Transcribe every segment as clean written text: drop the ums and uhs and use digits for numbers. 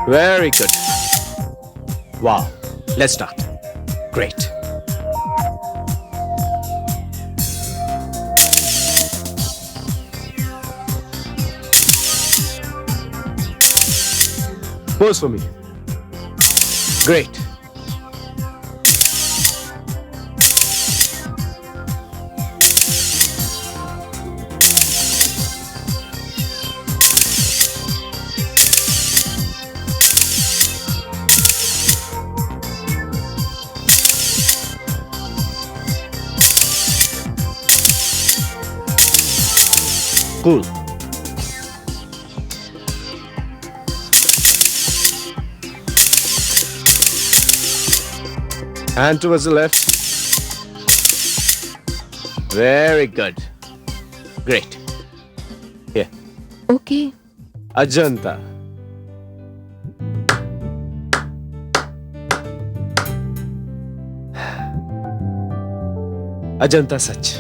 Very good. Wow. Let's start. Great. Pose for me. Great. Cool. Hand towards the left. Very good. Great. Here. Okay. Ajanta. Ajanta सच,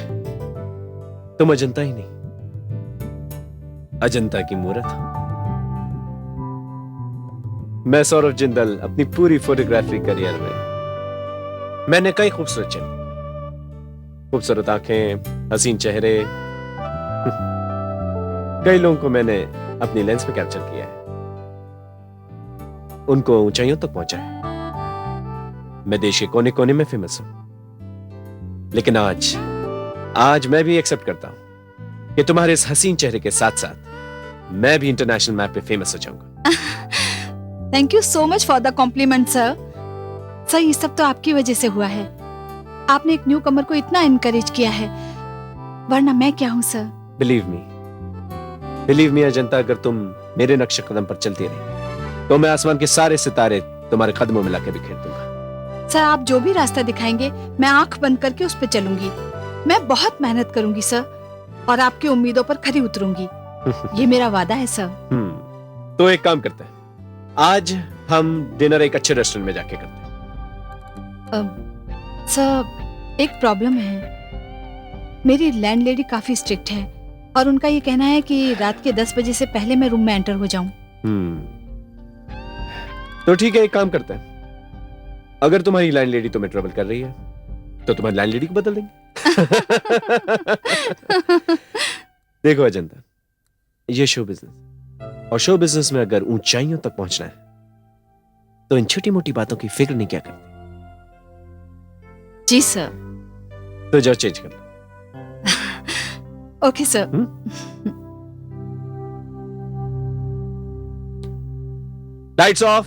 तुम अजंता ही नहीं, अजंता की मूरत हो। मैं सौरभ जिंदल अपनी पूरी फोटोग्राफी करियर में मैंने कई खूबसूरत चेहरे, खूबसूरत आंखें, हसीन चेहरे, कई लोगों को मैंने अपनी लेंस में कैप्चर किया है, उनको ऊंचाइयों तक पहुंचा है। मैं देश के कोने कोने में फेमस हूं, लेकिन आज मैं भी एक्सेप्ट करता हूं कि तुम्हारे इस हसीन चेहरे के साथ साथ मैं भी इंटरनेशनल मैप पे फेमस हो जाऊंगा। Thank you so much for the compliment sir. Sir, ये सब तो आपकी वजह से हुआ है। आपने एक न्यू कमर को इतना इनकरेज किया है, वरना मैं क्या हूँ सर। बिलीव मी अजंता, अगर तुम मेरे नक्शे कदम पर चलती रही तो मैं आसमान के सारे सितारे तुम्हारे कदमों में लाके बिखेर दूंगा। सर, आप जो भी रास्ता दिखाएंगे मैं आंख बंद करके उस पर चलूंगी। मैं बहुत मेहनत करूंगी सर, और आपकी उम्मीदों पर खरी उतरूंगी। ये मेरा वादा है सर। तो एक काम करते हैं, आज हम डिनर एक अच्छे रेस्टोरेंट में जाके करते हैं। सर, एक प्रॉब्लम है। मेरी लैंडलेडी काफी स्ट्रिक्ट है और उनका ये कहना है कि रात के 10 बजे से पहले मैं रूम में एंटर हो जाऊं। तो ठीक है, एक काम करते हैं, अगर तुम्हारी लैंडलेडी तुम्हें ट्रबल कर रही है तो तुम्हारी लैंडलेडी को बदल देंगे। देखो अजंता, ये शो बिजनेस, और शो बिजनेस में अगर ऊंचाइयों तक पहुंचना है तो इन छोटी मोटी बातों की फिक्र नहीं क्या करती। जी सर। तो जाओ चेंज कर लो। Okay sir. Lights off.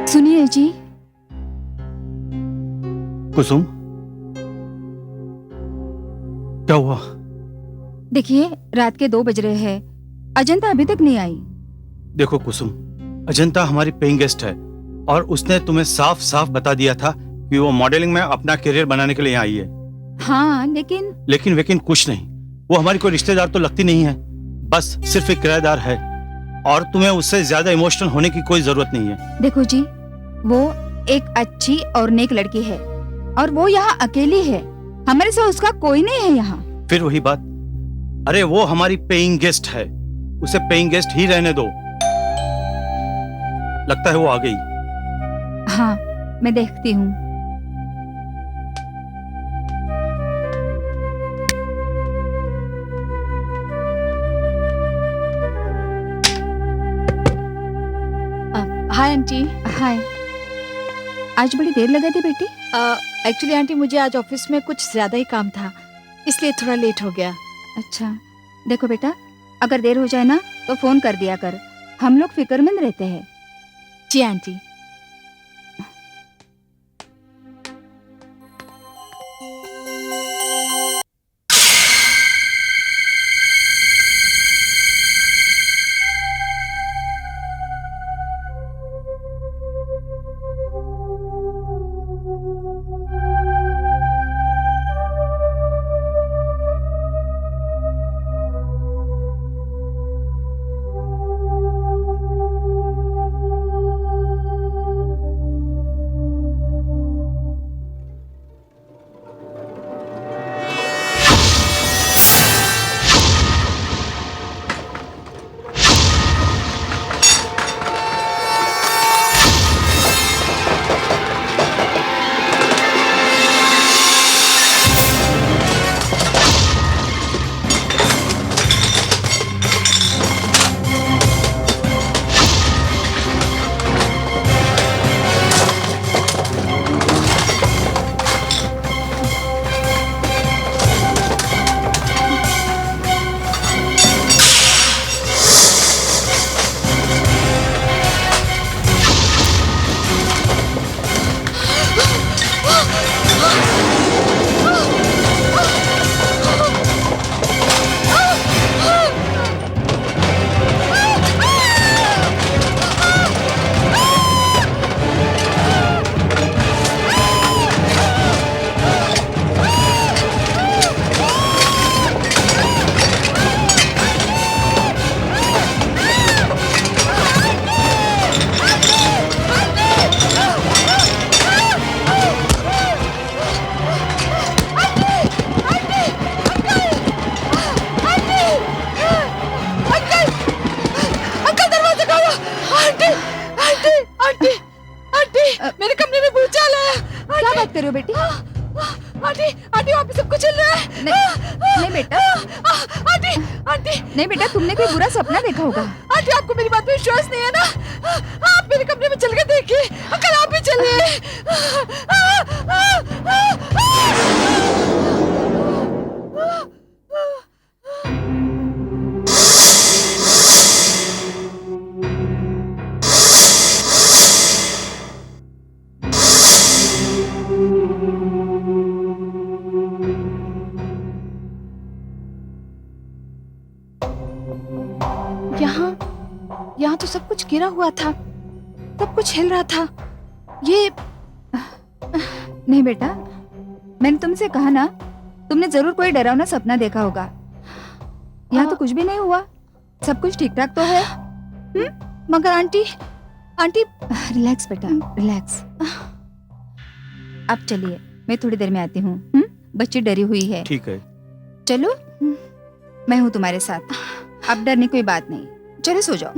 सुनिए जी। कुसुम, क्या हुआ? देखिए, रात के 2 बज रहे हैं, अजंता अभी तक नहीं आई। देखो कुसुम, अजंता हमारी पेइंग गेस्ट है और उसने तुम्हें साफ साफ बता दिया था कि वो मॉडलिंग में अपना करियर बनाने के लिए यहाँ आई है। हाँ, लेकिन कुछ नहीं, वो हमारी कोई रिश्तेदार तो लगती नहीं है, बस सिर्फ एक किराएदार है, और तुम्हें उससे ज्यादा इमोशनल होने की कोई जरूरत नहीं है। देखो जी, वो एक अच्छी और नेक लड़की है और वो यहाँ अकेली है। हमारे से उसका कोई नहीं है यहाँ। फिर वही बात, अरे वो हमारी पेइंग गेस्ट है, उसे पेइंग गेस्ट ही रहने दो। लगता है वो आ गई। हाँ, मैं देखती हूँ। Hi aunty. हाय। आज बड़ी देर लगा दी बेटी? एक्चुअली आंटी, मुझे आज ऑफिस में कुछ ज्यादा ही काम था, इसलिए थोड़ा लेट हो गया। अच्छा, देखो बेटा, अगर देर हो जाए ना तो फोन कर दिया कर, हम लोग फिक्रमंद रहते हैं। जी आंटी। हो बेटी? आंटी आंटी वहाँ पे सब कुछ चल रहा है। नहीं बेटा, आंटी आंटी नहीं बेटा, तुमने कोई बुरा सपना देखा होगा। आंटी आपको मेरी बात पे विश्वास नहीं है ना? आप मेरे कमरे में चल के देखिए, कल आप भी चलिए। यहाँ तो सब कुछ गिरा हुआ था, सब कुछ हिल रहा था। ये नहीं बेटा, मैंने तुमसे कहा ना, तुमने जरूर कोई डरावना सपना देखा होगा। यहाँ तो कुछ भी नहीं हुआ, सब कुछ ठीक ठाक तो है। मगर आंटी रिलैक्स बेटा, रिलैक्स। अब चलिए, मैं थोड़ी देर में आती हूँ। बच्ची डरी हुई है। ठीक है। चलो, मैं हूँ तुम्हारे साथ, अब डरने कोई बात नहीं। चलो सो जाओ।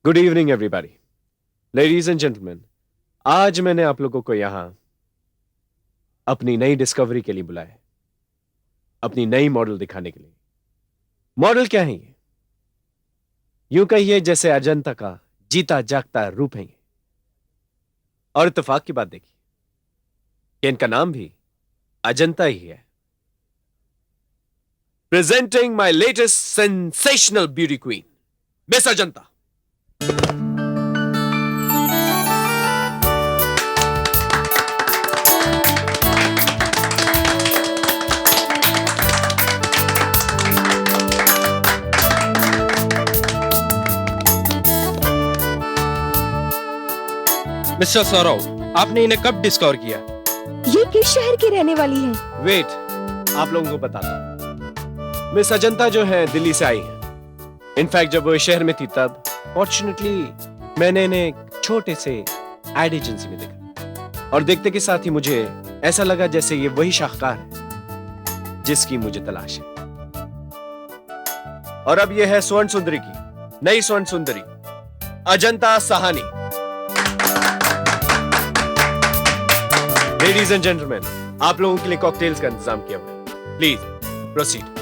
Good evening everybody, ladies and gentleman. आज मैंने आप लोगों को यहां अपनी नई डिस्कवरी के लिए बुलाया, अपनी नई मॉडल दिखाने के लिए। मॉडल क्या है ये? यूं कहिए जैसे अजंता का जीता जागता रूप है ये। और इत्तेफाक की बात देखिए कि इनका नाम भी अजंता ही है। Presenting my latest sensational beauty queen, miss Ajanta. Mister Saurav, आपने इन्हें कब डिस्कवर किया? ये किस शहर की रहने वाली है? वेट, आप लोगों को बताता हूं। मिस अजंता जो है दिल्ली से आई है। इनफैक्ट जब वो इस शहर में थी तब फॉर्चुनेटली मैंने इन्हें एक छोटे से एड एजेंसी में देखा, और देखते के साथ ही मुझे ऐसा लगा जैसे ये वही शाहकार है जिसकी मुझे तलाश है। और अब ये है स्वर्ण सुंदरी की नई स्वर्ण सुंदरी Ajanta Sahani. Ladies and gentleman, आप लोगों के लिए कॉकटेल्स का इंतजाम किया हुआ है, please proceed.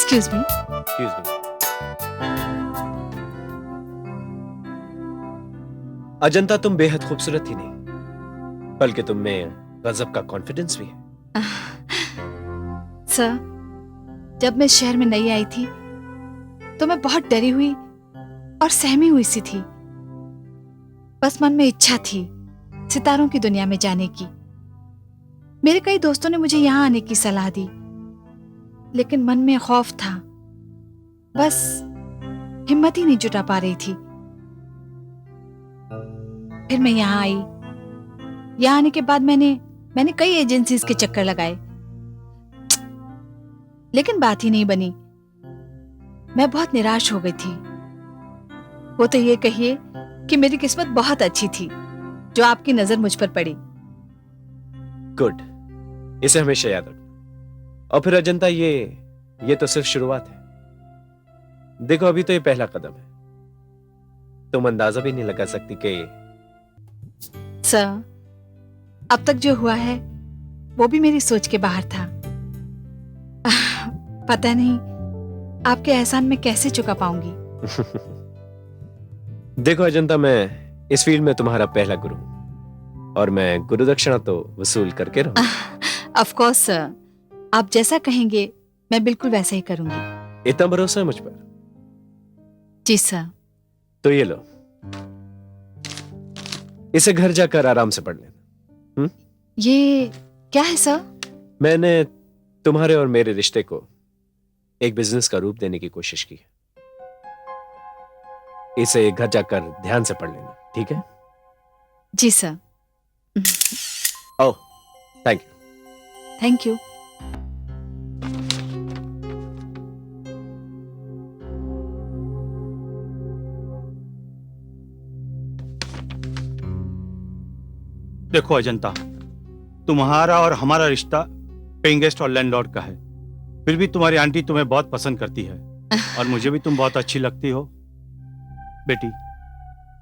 Excuse me. Ajanta, तुम बेहद खूबसूरत ही नहीं बल्कि तुम में गजब का कॉन्फिडेंस भी है। सर, जब मैं शहर में नई आई थी तो मैं बहुत डरी हुई और सहमी हुई सी थी। बस मन में इच्छा थी सितारों की दुनिया में जाने की। मेरे कई दोस्तों ने मुझे यहां आने की सलाह दी, लेकिन मन में खौफ था, बस हिम्मत ही नहीं जुटा पा रही थी। फिर मैं यहाँ आई। यहाँ आने के बाद मैंने कई एजेंसीज के चक्कर लगाए, लेकिन बात ही नहीं बनी। मैं बहुत निराश हो गई थी। वो तो ये कहिए कि मेरी किस्मत बहुत अच्छी थी जो आपकी नजर मुझ पर पड़ी। गुड, इसे हमेशा याद रखना। और फिर अजंता, ये तो सिर्फ शुरुआत है। देखो, अभी तो ये पहला कदम है। तुम अंदाजा भी नहीं लगा सकती कि सर, अब तक जो हुआ है वो भी मेरी सोच के बाहर था। पता नहीं आपके एहसान में कैसे चुका पाऊंगी। देखो अजंता, मैं इस फील्ड में तुम्हारा पहला गुरु हूं, और मैं गुरु दक्षिणा तो वसूल करके रहूंगा। ऑफ कोर्स सर, आप जैसा कहेंगे मैं बिल्कुल वैसा ही करूंगी। इतना भरोसा है मुझ पर? जी सर। तो ये लो, इसे घर जाकर आराम से पढ़ लेना। ये क्या है सर? मैंने तुम्हारे और मेरे रिश्ते को एक बिजनेस का रूप देने की कोशिश की है। इसे घर जाकर ध्यान से पढ़ लेना, ठीक है? जी sir. Oh, thank you. Thank you. देखो अजंता, तुम्हारा और हमारा रिश्ता पेइंग गेस्ट और लैंडलॉर्ड का है, फिर भी तुम्हारी आंटी तुम्हें बहुत पसंद करती है और मुझे भी तुम बहुत अच्छी लगती हो। बेटी,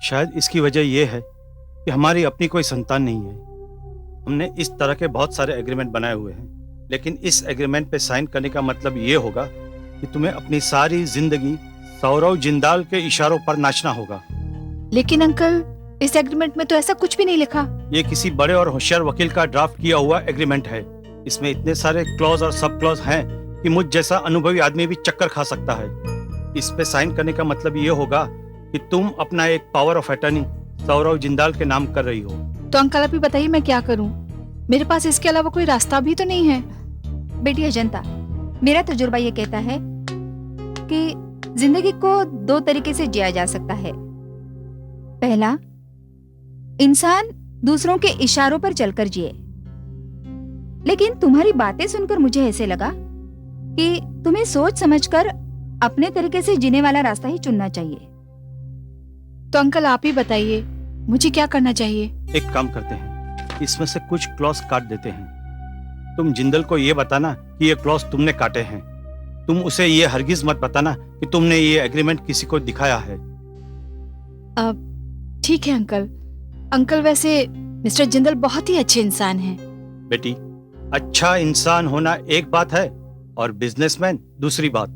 शायद इसकी वजह यह है कि हमारी अपनी कोई संतान नहीं है। हमने इस तरह के बहुत सारे एग्रीमेंट बनाए हुए हैं, लेकिन इस एग्रीमेंट पे साइन करने का मतलब ये होगा कि तुम्हें अपनी सारी जिंदगी सौरव जिंदाल के इशारों पर नाचना होगा। लेकिन अंकल, इस एग्रीमेंट में तो ऐसा कुछ भी नहीं लिखा। ये किसी बड़े और होशियार वकील का ड्राफ्ट किया हुआ एग्रीमेंट है। इसमें इतने सारे क्लॉज और सब क्लॉज हैं कि मुझ जैसा अनुभवी आदमी भी चक्कर खा सकता है। इस पे साइन करने का मतलब ये होगा कि तुम अपना एक power of attorney Saurav Jindal के नाम कर रही हो। तो अंकल आप ही बताइए मैं क्या करूं? मेरे पास इसके अलावा कोई रास्ता भी तो नहीं है। बेटी अजंता, मेरा तजुर्बा ये कहता है कि जिंदगी को दो तरीके से जिया जा सकता है। पहला, इंसान दूसरों के इशारों पर चलकर जिए। लेकिन तुम्हारी बातें सुनकर मुझे ऐसे लगा कि तुम्हें सोच समझकर अपने तरीके से जीने वाला रास्ता ही चुनना चाहिए। तो अंकल आप ही बताइए मुझे क्या करना चाहिए? एक काम करते हैं, इसमें से कुछ क्लॉज काट देते हैं। तुम जिंदल को ये बताना कि ये क्लॉज तुमने काटे हैं। तुम उसे ये हरगिज मत बताना कि तुमने ये एग्रीमेंट किसी को दिखाया है। ठीक है अंकल। अंकल वैसे मिस्टर जिंदल बहुत ही अच्छे इंसान हैं। बेटी, अच्छा इंसान होना एक बात है और बिजनेसमैन दूसरी बात।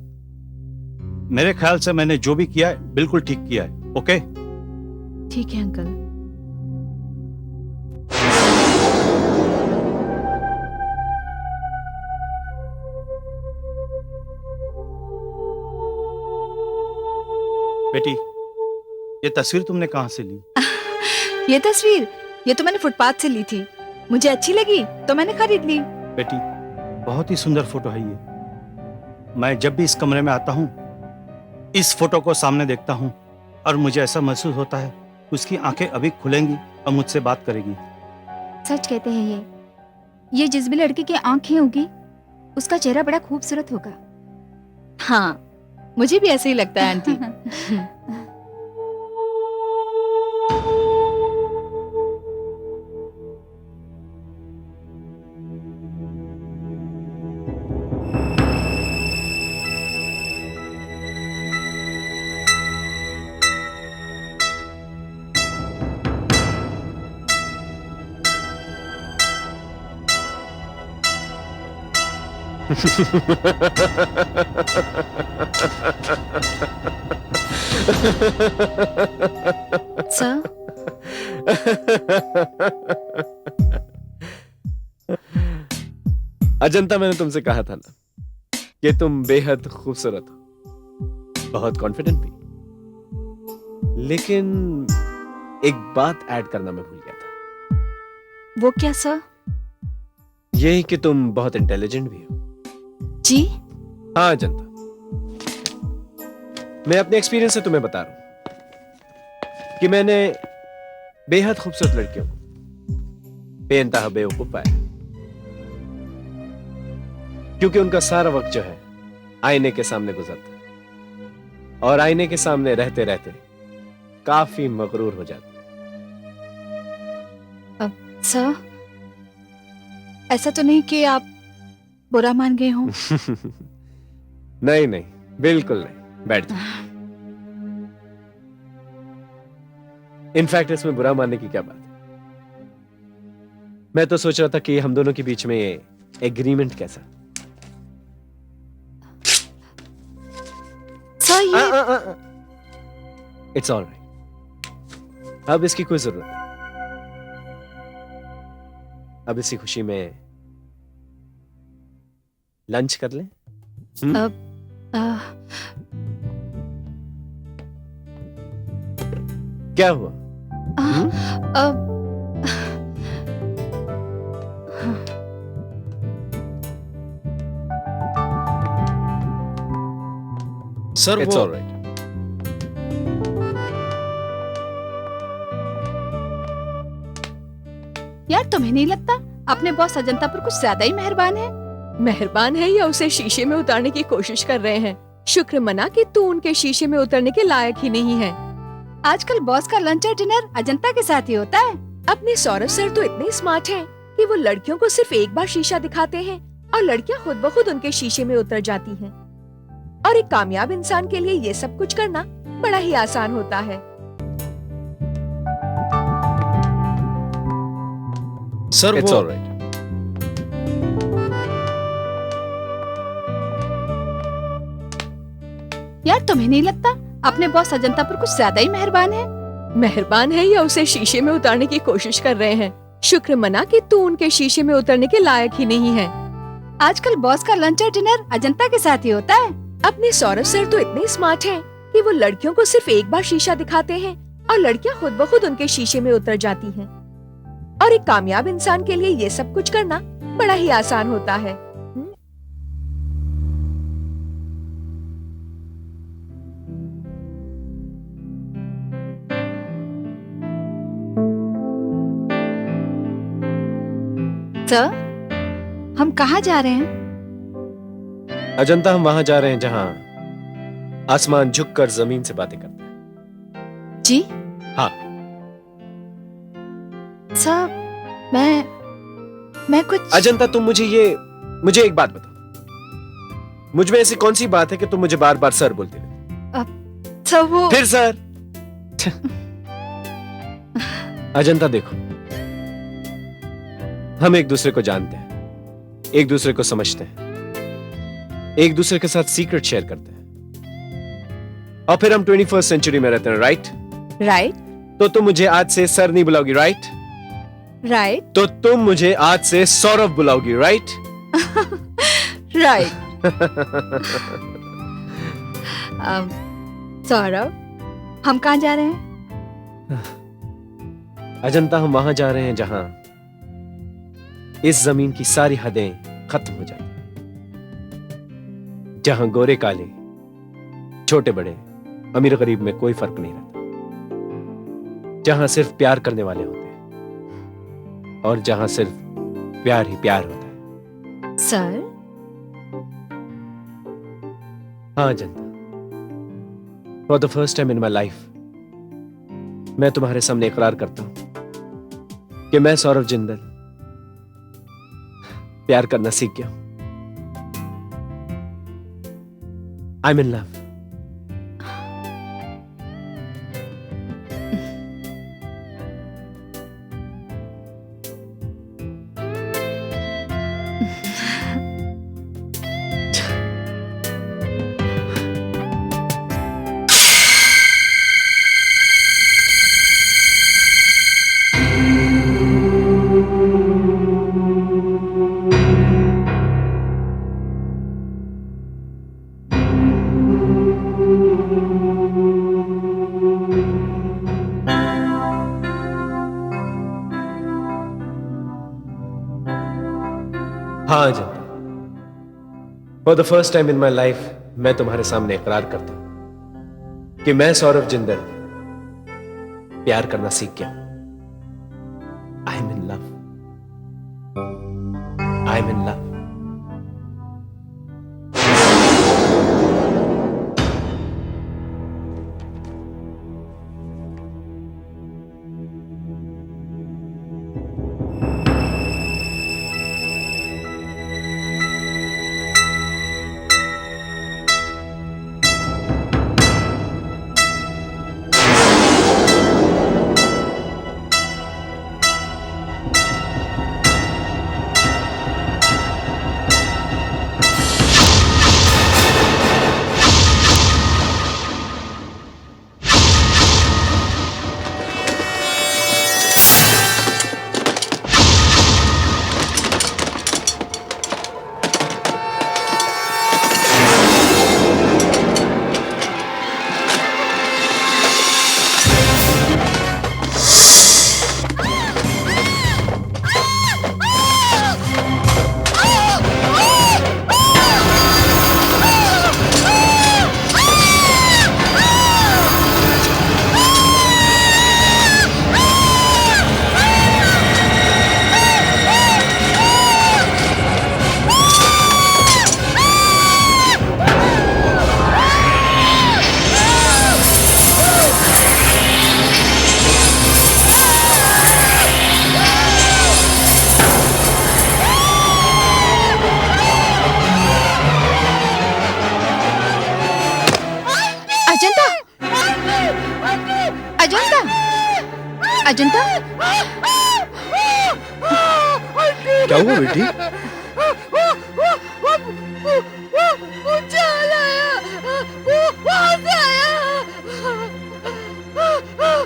मेरे ख्याल से मैंने जो भी किया है बिल्कुल ठीक किया है। ओके? ठीक है अंकल। बेटी, ये तस्वीर तुमने कहां से ली? ये तस्वीर, ये तो मैंने फुटपाथ से ली थी। मुझे अच्छी लगी तो मैंने खरीद ली। बेटी, बहुत ही सुंदर फोटो है ये। मैं जब भी इस कमरे में आता हूँ, इस फोटो को सामने देखता हूँ और मुझे ऐसा महसूस होता है कि उसकी आंखें अभी खुलेंगी और मुझसे बात करेगी। सच कहते हैं ये जिस भी लड़की की आंखें होगी उसका चेहरा बड़ा खूबसूरत होगा। हाँ, मुझे भी ऐसे ही लगता है आंटी। सर, अजंता, मैंने तुमसे कहा था ना कि तुम बेहद खूबसूरत हो, बहुत कॉन्फिडेंट भी। लेकिन एक बात ऐड करना मैं भूल गया था। वो क्या सर? यही कि तुम बहुत इंटेलिजेंट भी हो। जी? हाँ अजंता, मैं अपने एक्सपीरियंस से तुम्हें बता रहा हूं कि मैंने बेहद खूबसूरत लड़कियों को बेइंतहा बेवकूफ पाया, क्योंकि उनका सारा वक्त जो है आईने के सामने गुजरता है और आईने के सामने रहते रहते काफी मगरूर हो जाती है। सर, ऐसा तो नहीं कि आप बुरा मान गए हो? नहीं नहीं, बिल्कुल नहीं। बैठ जाओ। इनफैक्ट इसमें बुरा मानने की क्या बात है। मैं तो सोच रहा था कि हम दोनों के बीच में ये एग्रीमेंट कैसा। सर ये इट्स ऑलराइट, अब इसकी कोई जरूरत नहीं। अब इसी खुशी में लंच कर लें। क्या हुआ? सर इट्स वो ऑलराइट। यार तुम्हें नहीं लगता अपने बॉस अजंता पर कुछ ज्यादा ही मेहरबान है? मेहरबान है या उसे शीशे में उतारने की कोशिश कर रहे हैं? शुक्र मना कि तू उनके शीशे में उतरने के लायक ही नहीं है। आजकल बॉस का लंच और डिनर अजंता के साथ ही होता है। अपने सौरभ सर तो इतने स्मार्ट हैं कि वो लड़कियों को सिर्फ एक बार शीशा दिखाते हैं और लड़कियां खुद ब खुद उनके शीशे में उतर जाती हैं। और एक कामयाब इंसान के लिए ये सब कुछ करना बड़ा ही आसान होता है। सर इट्स वो ऑलराइट। यार तुम्हें नहीं लगता अपने बॉस अजंता पर कुछ ज्यादा ही मेहरबान है? मेहरबान है या उसे शीशे में उतारने की कोशिश कर रहे हैं? शुक्र मना कि तू उनके शीशे में उतरने के लायक ही नहीं है। आजकल बॉस का लंच और डिनर अजंता के साथ ही होता है। अपने सौरभ सर तो इतने स्मार्ट हैं कि वो लड़कियों को सिर्फ एक बार शीशा दिखाते हैं और लड़कियां खुद ब खुद उनके शीशे में उतर जाती हैं। और एक कामयाब इंसान के लिए ये सब कुछ करना बड़ा ही आसान होता है। सर, हम कहाँ जा रहे हैं? अजंता, हम वहां जा रहे हैं जहां आसमान झुककर जमीन से बातें करता है। जी? हाँ। सर, मैं कुछ अजंता, तुम मुझे एक बात बताओ। मुझ में ऐसी कौन सी बात है कि तुम मुझे बार बार सर बोलती रहती? सर वो फिर सर। अजंता देखो, हम एक दूसरे को जानते हैं, एक दूसरे को समझते हैं, एक दूसरे के साथ सीक्रेट शेयर करते हैं, और फिर हम 21st सेंचुरी में रहते हैं, राइट? राइट तो तुम मुझे आज से सर नहीं बुलाओगी, राइट? राइट तो तुम मुझे आज से सौरभ बुलाओगी, राइट? राइट। सौरभ, हम कहाँ जा रहे हैं? अजंता, हम वहां जा रहे हैं जहां इस जमीन की सारी हदें खत्म हो जाती, जहां गोरे काले, छोटे बड़े, अमीर गरीब में कोई फर्क नहीं रहता, जहां सिर्फ प्यार करने वाले होते हैं और जहां सिर्फ प्यार ही प्यार होता है। सर, हाँ Ajanta, for the first time in my life मैं तुम्हारे सामने इकरार करता हूं कि मैं सौरभ जिंदल प्यार करना सीख गया हूं। I am in love. हाँ Ajanta, for the first time in my life मैं तुम्हारे सामने इकरार करता हूं कि मैं सौरभ जिंदल प्यार करना सीख गया। आई am in love. I am in love. Ajanta, Ajanta, Ajanta, क्या हुआ बेटी?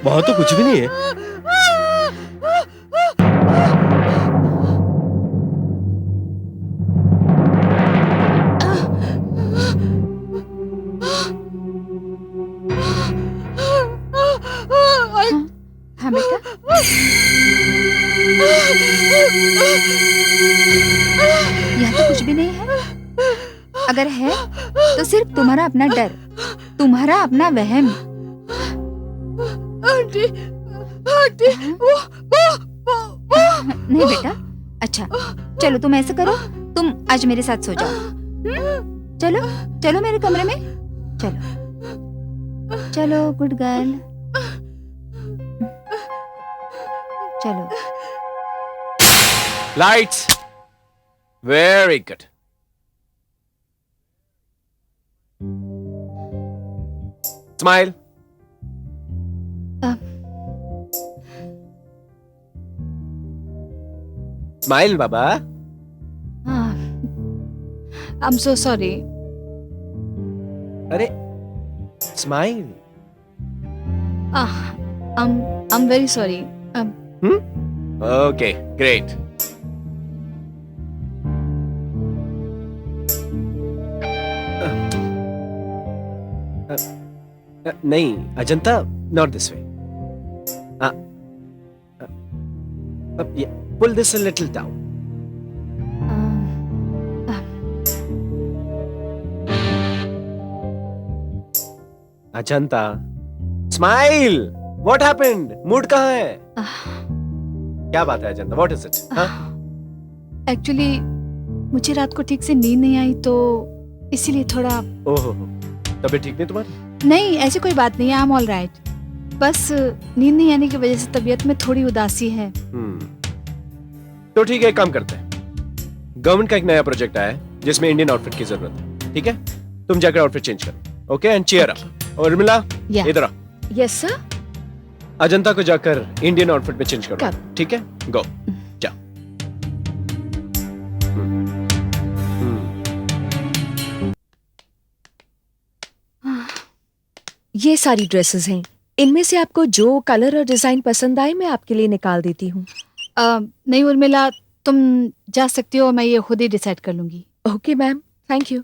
वहां तो कुछ भी नहीं है। हाँ बेटा, यहाँ तो कुछ भी नहीं है। अगर है तो सिर्फ तुम्हारा अपना डर, तुम्हारा अपना वहम। आंटी, आंटी, नहीं बेटा, अच्छा चलो तुम ऐसा करो, तुम आज मेरे साथ सो जाओ। चलो चलो मेरे कमरे में, चलो चलो, गुड गर्ल, चलो। Lights, very good. Smile. Smile बाबा। I am so sorry. अरे smile. I am very sorry. Okay great. नहीं Ajanta, not this way. Pull this a little down. Ajanta, smile. What happened? Mood कहाँ है? क्या बात है Ajanta? What is it? Actually मुझे रात को ठीक से नींद नहीं आई, तो इसीलिए थोड़ा। ओहो, तबीयत ठीक नहीं तुम्हारी? नहीं, ऐसी कोई बात नहीं है, आई एम ऑल राइट। बस नींद नहीं आने की वजह से तबीयत में थोड़ी उदासी है। तो ठीक है, एक काम करते हैं। गवर्नमेंट का एक नया प्रोजेक्ट आया है जिसमें इंडियन आउटफिट की जरूरत है। ठीक है, तुम जाकर आउटफिट चेंज करो। Okay, and cheer up. और उर्मिला, Yeah. इधर आ। Yes sir. अजंता को जाकर इंडियन आउटफिट में चेंज करो। कर। ठीक है, गो, जाओ। ये सारी ड्रेसेस हैं, इनमें से आपको जो कलर और डिजाइन पसंद आए मैं आपके लिए निकाल देती हूँ। नहीं उर्मिला, तुम जा सकती हो, मैं ये खुद ही डिसाइड कर लूंगी। Okay ma'am, thank you.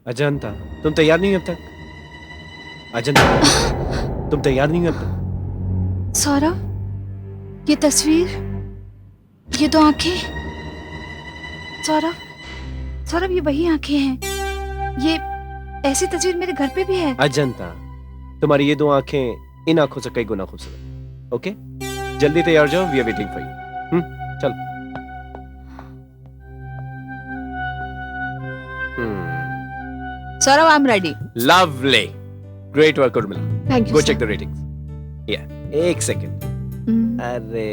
Ajanta, तुम तैयार नहीं हो अब तक? अजंता, तुम तैयार नहीं हो अब तक? सौरभ, ये तस्वीर, ये दो आंखें, सौरभ, सौरभ ये वही आंखें हैं। ये ऐसी तस्वीर मेरे घर पे भी है। अजंता, तुम्हारी ये दो आंखें इन आंखों से कई गुना खूबसूरत। ओके, जल्दी तैयार जाओ, we are waiting for you. चल। Saurabh, I am ready. Lovely, great work Urmila. Thank go you check the ratings. Yeah, एक सेकंड। अरे,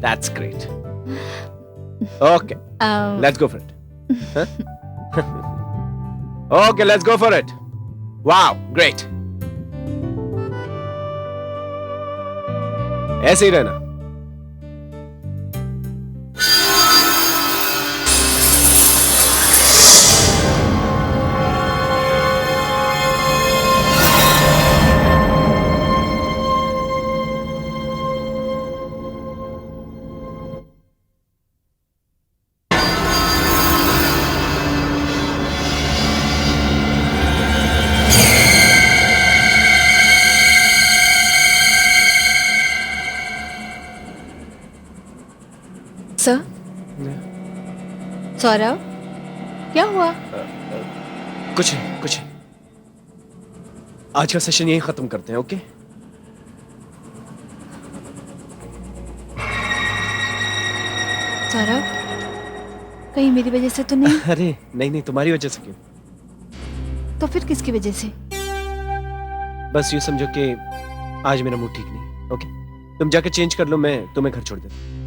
that's great. Okay, let's go for it. Huh? Okay, let's go for it. Wow, great. ऐसे ही रहना। Sir. Saurabh, क्या हुआ? कुछ नहीं, कुछ नहीं। आज का सेशन यहीं खत्म करते हैं, ओके? सौरभ, कहीं मेरी वजह से तो नहीं? अरे नहीं नहीं, तुम्हारी वजह से क्यों? तो फिर किसकी वजह से? बस यूं समझो कि आज मेरा मूड ठीक नहीं, ओके? तुम जाके चेंज कर लो, मैं तुम्हें घर छोड़ देता हूं।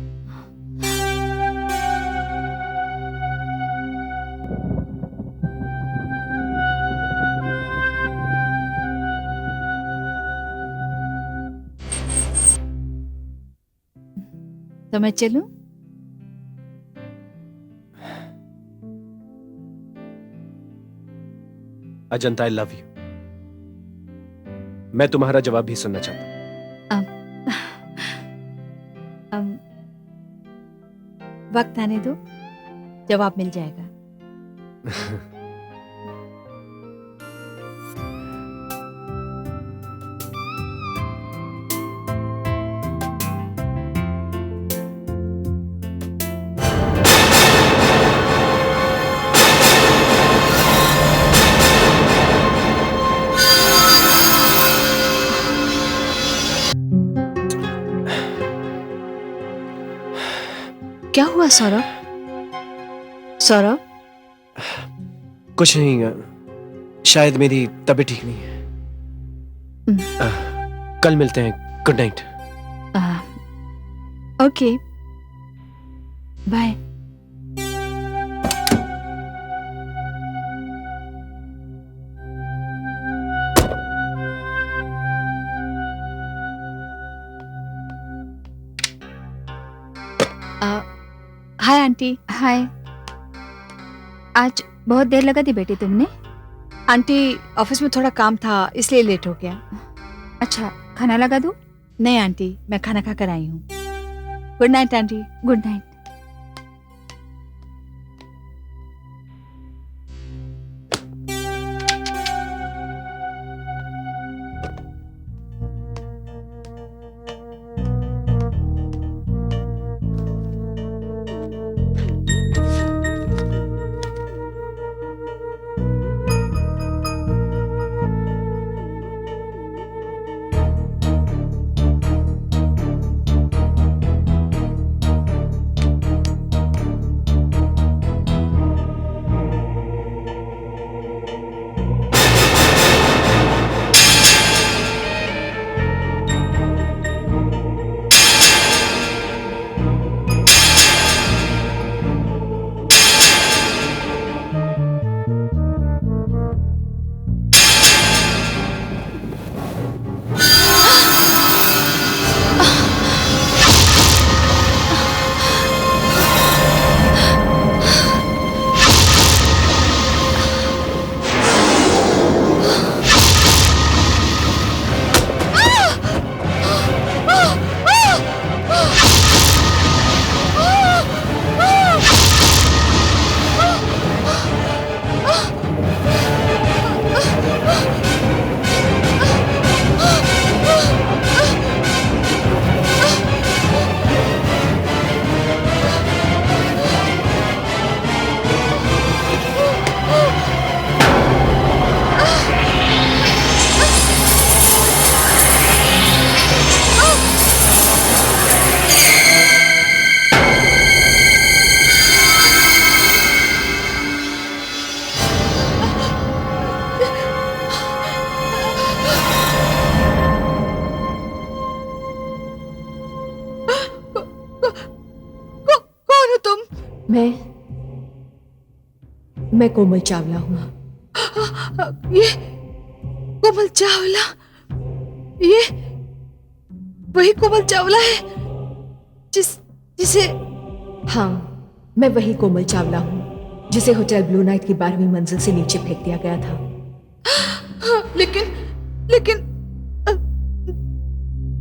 तो मैं चलूं? Ajanta, I love you. मैं तुम्हारा जवाब भी सुनना चाहता हूं। वक्त आने दो, जवाब मिल जाएगा। क्या हुआ सौरभ? सौरभ, कुछ नहीं, शायद मेरी तबीयत ठीक नहीं है। कल मिलते हैं। Good night. Okay, bye. Hi aunty. Hi. आज बहुत देर लगा दी बेटी तुमने? आंटी, ऑफिस में थोड़ा काम था इसलिए लेट हो गया। अच्छा, खाना लगा दूं? नहीं आंटी, मैं खाना खा कर आई हूँ। Good night aunty. Good night. मैं कोमल चावला हूँ। ये कोमल चावला, ये वही कोमल चावला है जिसे हाँ, मैं वही कोमल चावला हूँ जिसे होटल ब्लू नाइट की 12वीं मंजिल से नीचे फेंक दिया गया था। लेकिन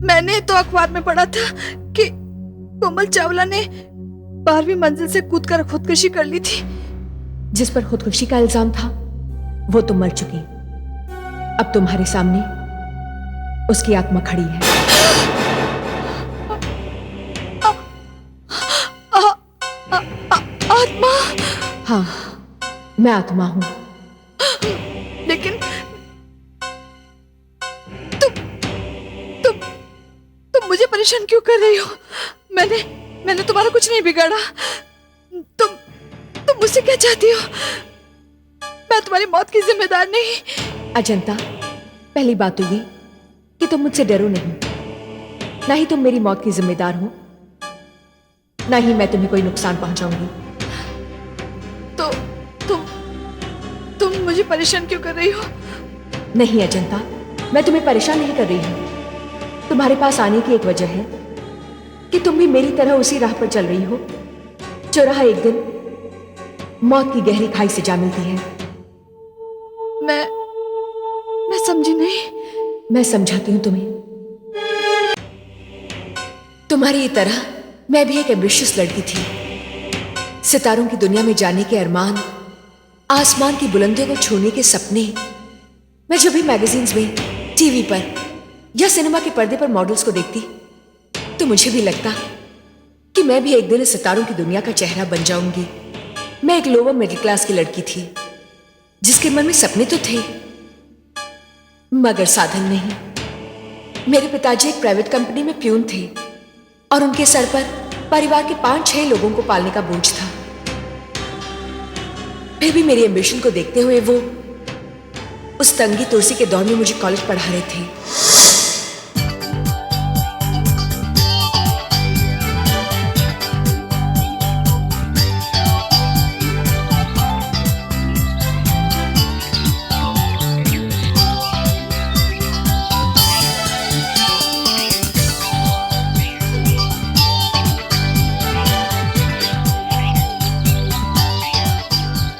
मैंने तो अखबार में पढ़ा था कि कोमल चावला ने 12वीं मंजिल से कूदकर खुदकुशी कर ली थी। जिस पर खुदकुशी का इल्जाम था वो तो मर चुकी। अब तुम्हारे सामने उसकी आत्मा खड़ी है। आत्मा? हाँ, मैं आत्मा हूं। लेकिन तुम मुझे परेशान क्यों कर रही हो? मैंने तुम्हारा कुछ नहीं बिगाड़ा। तुम मुझसे क्या चाहती हो? मैं तुम्हारी मौत की जिम्मेदार नहीं। अजंता, पहली बात तो ये कि तुम मुझसे डरो नहीं। ना ही तुम मेरी मौत की जिम्मेदार हो, ना ही मैं तुम्हें कोई नुकसान पहुंचाऊंगी। तो तुम मुझे परेशान क्यों कर रही हो? नहीं अजंता, मैं तुम्हें परेशान नहीं कर रही हूं। तुम्हारे पास आने की एक वजह है कि तुम भी मेरी तरह उसी राह पर चल रही हो जो राह एक दिन मौत की गहरी खाई से जा मिलती है। मैं समझी नहीं। मैं समझाती हूं तुम्हें। तुम्हारी तरह मैं भी एक एम्बिशियस लड़की थी। सितारों की दुनिया में जाने के अरमान, आसमान की बुलंदियों को छूने के सपने। मैं जब भी मैगजीन्स में, टीवी पर या सिनेमा के पर्दे पर मॉडल्स को देखती तो मुझे भी लगता कि मैं भी एक दिन इस सितारों की दुनिया का चेहरा बन जाऊंगी। मैं एक लोअर मिडिल क्लास की लड़की थी जिसके मन में सपने तो थे मगर साधन नहीं। मेरे पिताजी एक प्राइवेट कंपनी में प्यून थे और उनके सर पर परिवार के 5-6 लोगों को पालने का बोझ था। फिर भी मेरी एम्बिशन को देखते हुए वो उस तंगी तुलसी के दौर में मुझे कॉलेज पढ़ा रहे थे।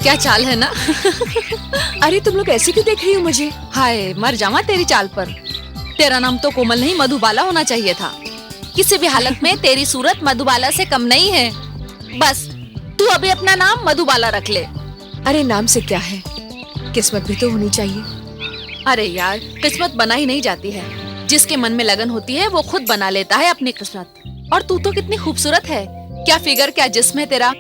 क्या चाल है ना? अरे तुम लोग ऐसे क्यों देख रही हो मुझे? हाय, मर जावा तेरी चाल पर। तेरा नाम तो कोमल नहीं मधुबाला होना चाहिए था। किसी भी हालत में तेरी सूरत मधुबाला से कम नहीं है। बस तू अभी अपना नाम मधुबाला रख ले। अरे नाम से क्या है, किस्मत भी तो होनी चाहिए। अरे यार, किस्मत बनाई नहीं जाती है। जिसके मन में लगन होती है वो खुद बना लेता है अपनी किस्मत। और तू तो कितनी खूबसूरत है। क्या फिगर, क्या जिस्म है तेरा।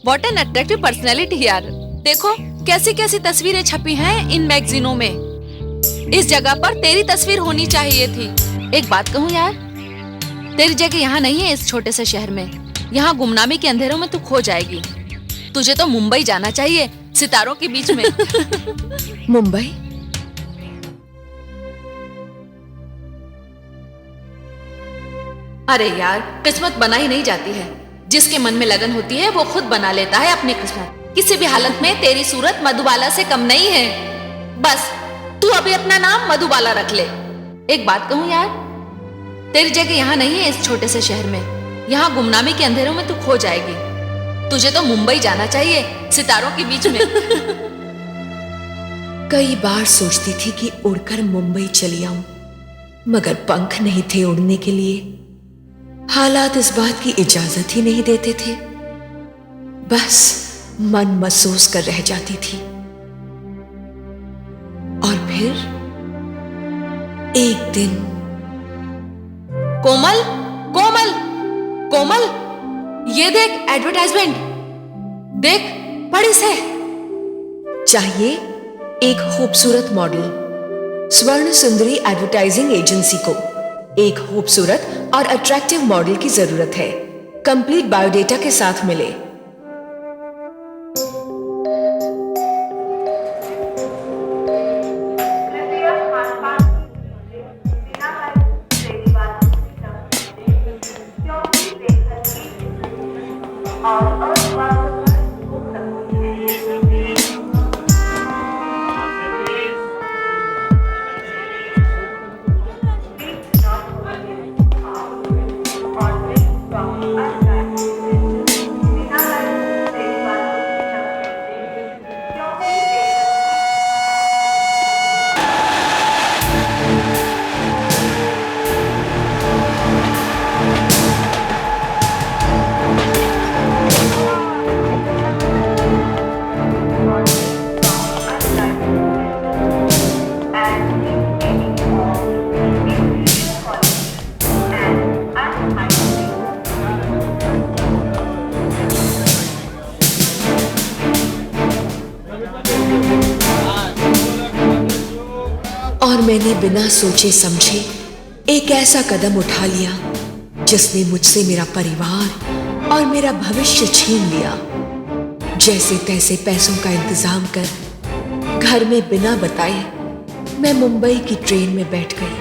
व्हाट एन अट्रैक्टिव पर्सनैलिटी यार। देखो कैसी कैसी तस्वीरें छपी हैं इन मैगजीनों में। इस जगह पर तेरी तस्वीर होनी चाहिए थी। एक बात कहूँ यार, तेरी जगह यहाँ नहीं है इस छोटे से शहर में। यहाँ गुमनामी के अंधेरों में तू खो जाएगी। तुझे तो मुंबई जाना चाहिए, सितारों के बीच में। मुंबई? अरे यार, किस्मत बनाई नहीं जाती है। जिसके मन में लगन होती है वो खुद बना लेता है अपनी किस्मत। किसी भी हालत में तेरी सूरत मधुबाला से कम नहीं है। बस तू अभी अपना नाम मधुबाला रख ले। एक बात कहूँ यार, तेरी जगह यहाँ नहीं है इस छोटे से शहर में। यहाँ गुमनामी के अंधेरों में तू खो जाएगी। तुझे तो मुंबई जाना चाहिए, सितारों के बीच में। कई बार सोचती थी कि उड़कर मुंबई चली आऊं, मगर पंख नहीं थे उड़ने के लिए। हालात इस बात की इजाजत ही नहीं देते थे। बस मन महसूस कर रह जाती थी। और फिर एक दिन कोमल, कोमल, कोमल, ये देख एडवर्टाइजमेंट। देख, पढ़ इसे। चाहिए एक खूबसूरत मॉडल। स्वर्ण सुंदरी एडवर्टाइजिंग एजेंसी को एक खूबसूरत और अट्रैक्टिव मॉडल की जरूरत है। कंप्लीट बायोडेटा के साथ मिले। और मैंने बिना सोचे समझे एक ऐसा कदम उठा लिया जिसने मुझसे मेरा परिवार और मेरा भविष्य छीन लिया। जैसे तैसे पैसों का इंतजाम कर घर में बिना बताए मैं मुंबई की ट्रेन में बैठ गई।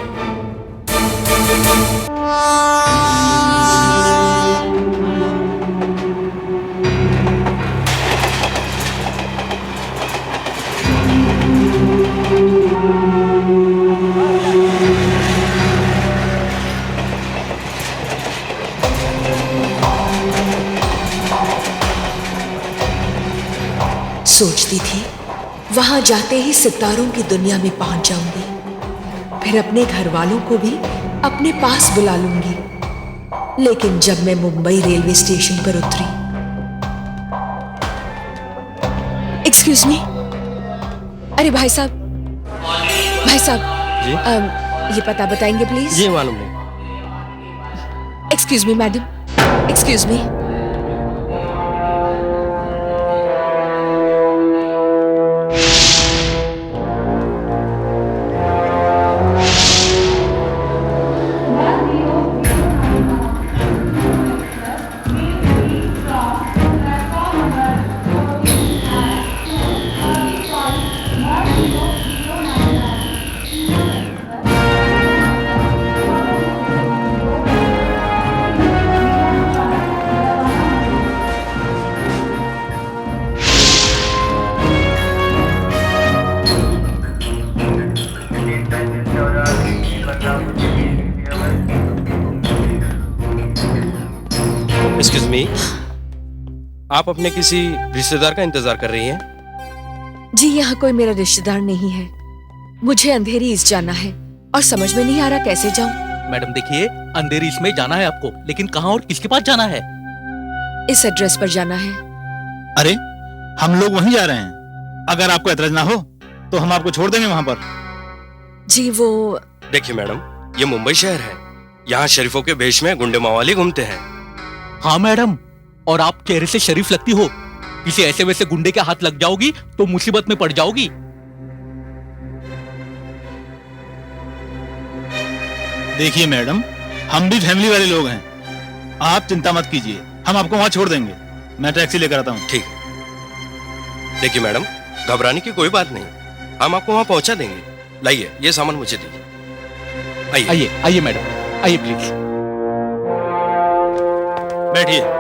सोचती थी वहां जाते ही सितारों की दुनिया में पहुंच जाऊंगी, फिर अपने घर वालों को भी अपने पास बुला लूंगी। लेकिन जब मैं मुंबई रेलवे स्टेशन पर उतरी, एक्सक्यूज मी, अरे भाई साहब जी? ये पता बताएंगे प्लीज? ये मालूम नहीं। Excuse me madam, excuse me. Excuse me, आप अपने किसी रिश्तेदार का इंतजार कर रही हैं? जी यहाँ कोई मेरा रिश्तेदार नहीं है। मुझे अंधेरी ईस्ट जाना है और समझ में नहीं आ रहा कैसे जाऊं। मैडम देखिए, अंधेरी इसमें जाना है आपको, लेकिन कहाँ और किसके पास जाना है? इस एड्रेस पर जाना है। अरे हम लोग वहीं जा रहे हैं, अगर आपको एतराज ना हो तो हम आपको छोड़ देंगे वहां पर। जी वो देखिए मैडम, ये मुंबई शहर है, यहाँ शरीफों के भेष में गुंडे मवाली घूमते हैं। हाँ मैडम, और आप चेहरे से शरीफ लगती हो, किसी ऐसे वैसे गुंडे के हाथ लग जाओगी तो मुसीबत में पड़ जाओगी। देखिए मैडम, हम भी फैमिली वाले लोग हैं, आप चिंता मत कीजिए, हम आपको वहां छोड़ देंगे। मैं टैक्सी लेकर आता हूँ। ठीक है। देखिए मैडम, घबराने की कोई बात नहीं, हम आपको वहां पहुंचा देंगे। लाइए, ये सामान मुझे दीजिए। आइए आइए आइए मैडम, आइए प्लीज। बैठिए।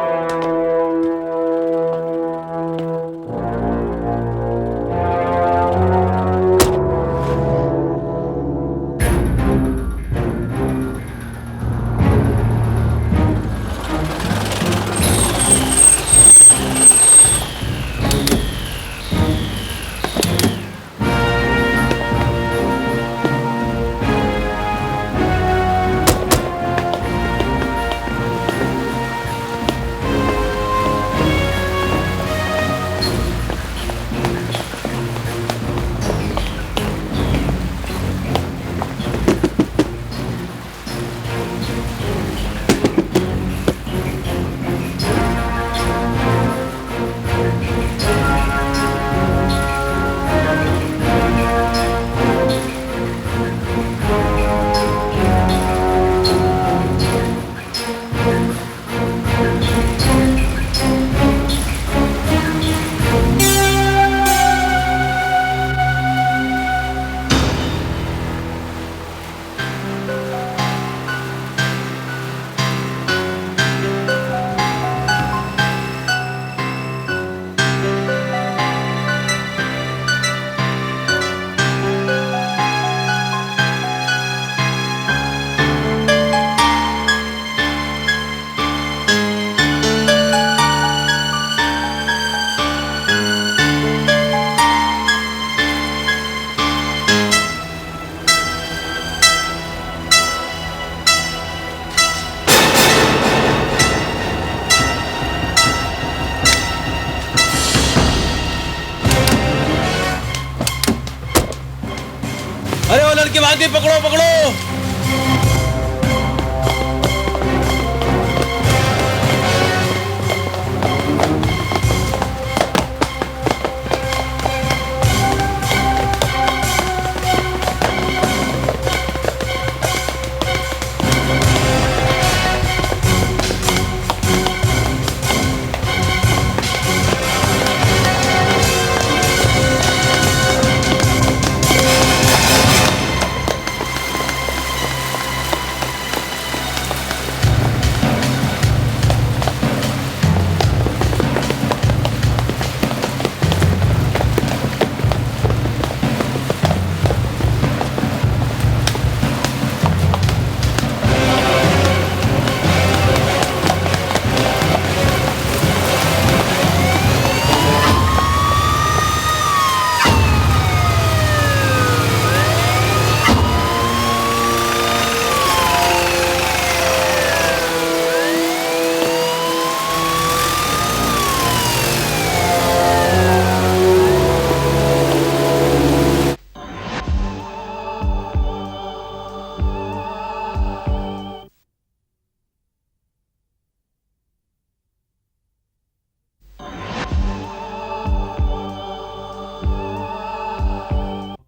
भागते भागते पकड़ो पकड़ो।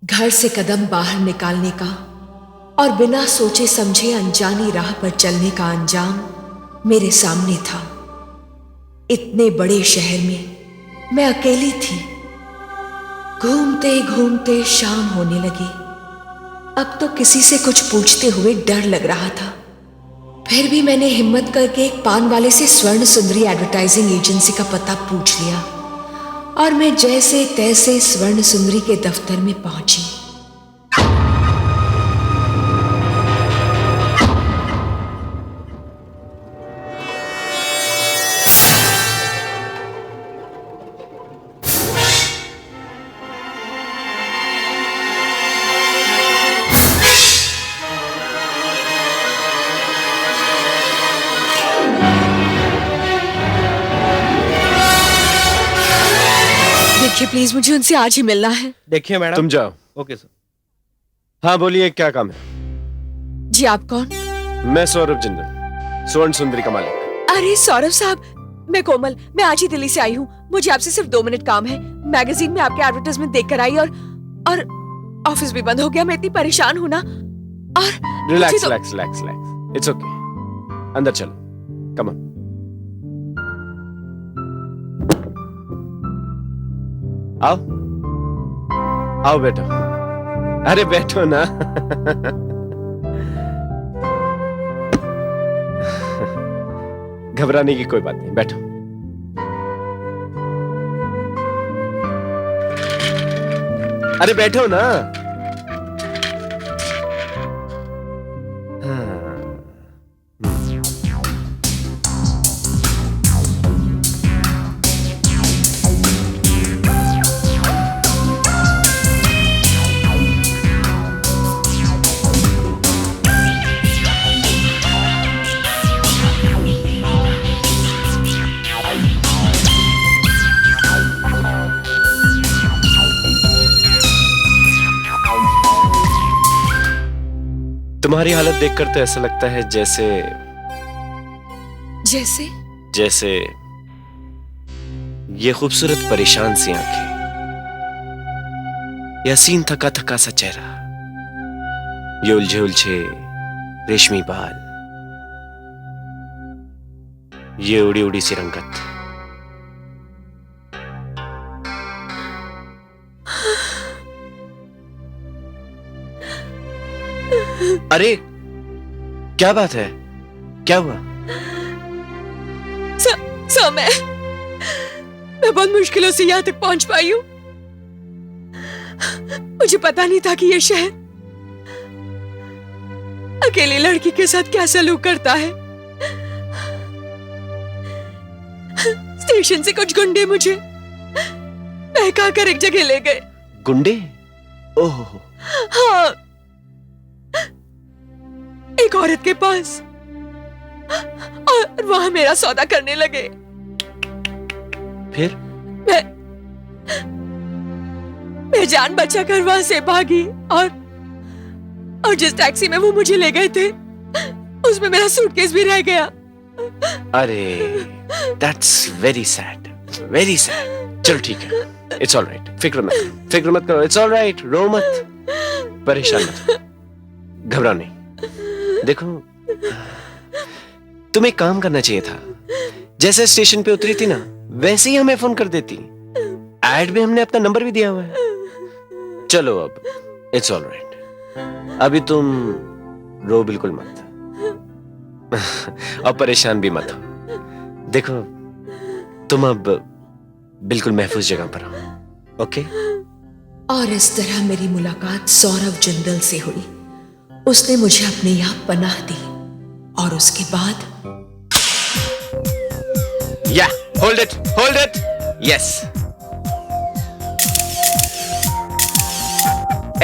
घर से कदम बाहर निकालने का और बिना सोचे समझे अनजानी राह पर चलने का अंजाम मेरे सामने था। इतने बड़े शहर में मैं अकेली थी। घूमते घूमते शाम होने लगी। अब तो किसी से कुछ पूछते हुए डर लग रहा था। फिर भी मैंने हिम्मत करके एक पान वाले से स्वर्ण सुंदरी एडवर्टाइजिंग एजेंसी का पता पूछ लिया और मैं जैसे तैसे स्वर्ण सुंदरी के दफ्तर में पहुंची। देखिए प्लीज, मुझे उनसे आज ही मिलना है। देखिए मैडम। तुम जाओ। Okay sir. हाँ बोलिए, क्या काम है? जी आप कौन? मैं सौरभ जिंदल, स्वर्ण सुंदरी का मालिक। अरे सौरभ साहब, मैं कोमल, मैं आज ही दिल्ली से आई हूँ। मुझे आपसे सिर्फ 2 मिनट काम है। मैगजीन में आपके एडवर्टाइजमेंट देख कर आई और ऑफिस भी बंद हो गया। मैं इतनी परेशान हूँ ना। और relax relax relax relax, it's okay. अंदर चलो, कम ऑन। आओ आओ बैठो। अरे बैठो ना। घबराने की कोई बात नहीं, बैठो। अरे बैठो ना। तुम्हारी हालत देखकर तो ऐसा लगता है जैसे जैसे जैसे ये खूबसूरत परेशान सी आंखें, यह हसीन थका थका सा चेहरा, ये उलझे उलझे रेशमी बाल, ये उड़ी उड़ी सी रंगत। अरे क्या बात है, क्या हुआ? सर मैं बहुत मुश्किलों से यहाँ तक पहुंच पाई हूँ। मुझे पता नहीं था कि ये शहर अकेली लड़की के साथ क्या सलूक करता है। स्टेशन से कुछ गुंडे मुझे बहका कर एक जगह ले गए। गुंडे? ओह। हाँ, एक औरत के पास, और वहां मेरा सौदा करने लगे। फिर? मैं जान बचाकर वहां से भागी और जिस टैक्सी में वो मुझे ले गए थे उसमें मेरा सूटकेस भी रह गया। अरे that's very sad, very sad. चलो ठीक है, इट्स ऑल राइट, फिक्र मत करो, इट्स ऑल राइट, रो मत, परेशान मत, घबराओ नहीं। देखो, तुम्हें एक काम करना चाहिए था, जैसे स्टेशन पे उतरी थी ना वैसे ही हमें फोन कर देती। एड में हमने अपना नंबर भी दिया हुआ है। चलो अब इट्स ऑल राइट, अभी तुम रो बिल्कुल मत और परेशान भी मत हो। देखो तुम अब बिल्कुल महफूज जगह पर हो, ओके? और इस तरह मेरी मुलाकात सौरभ जिंदल से हुई। उसने मुझे अपने यहाँ पनाह दी और उसके बाद या hold it, yes,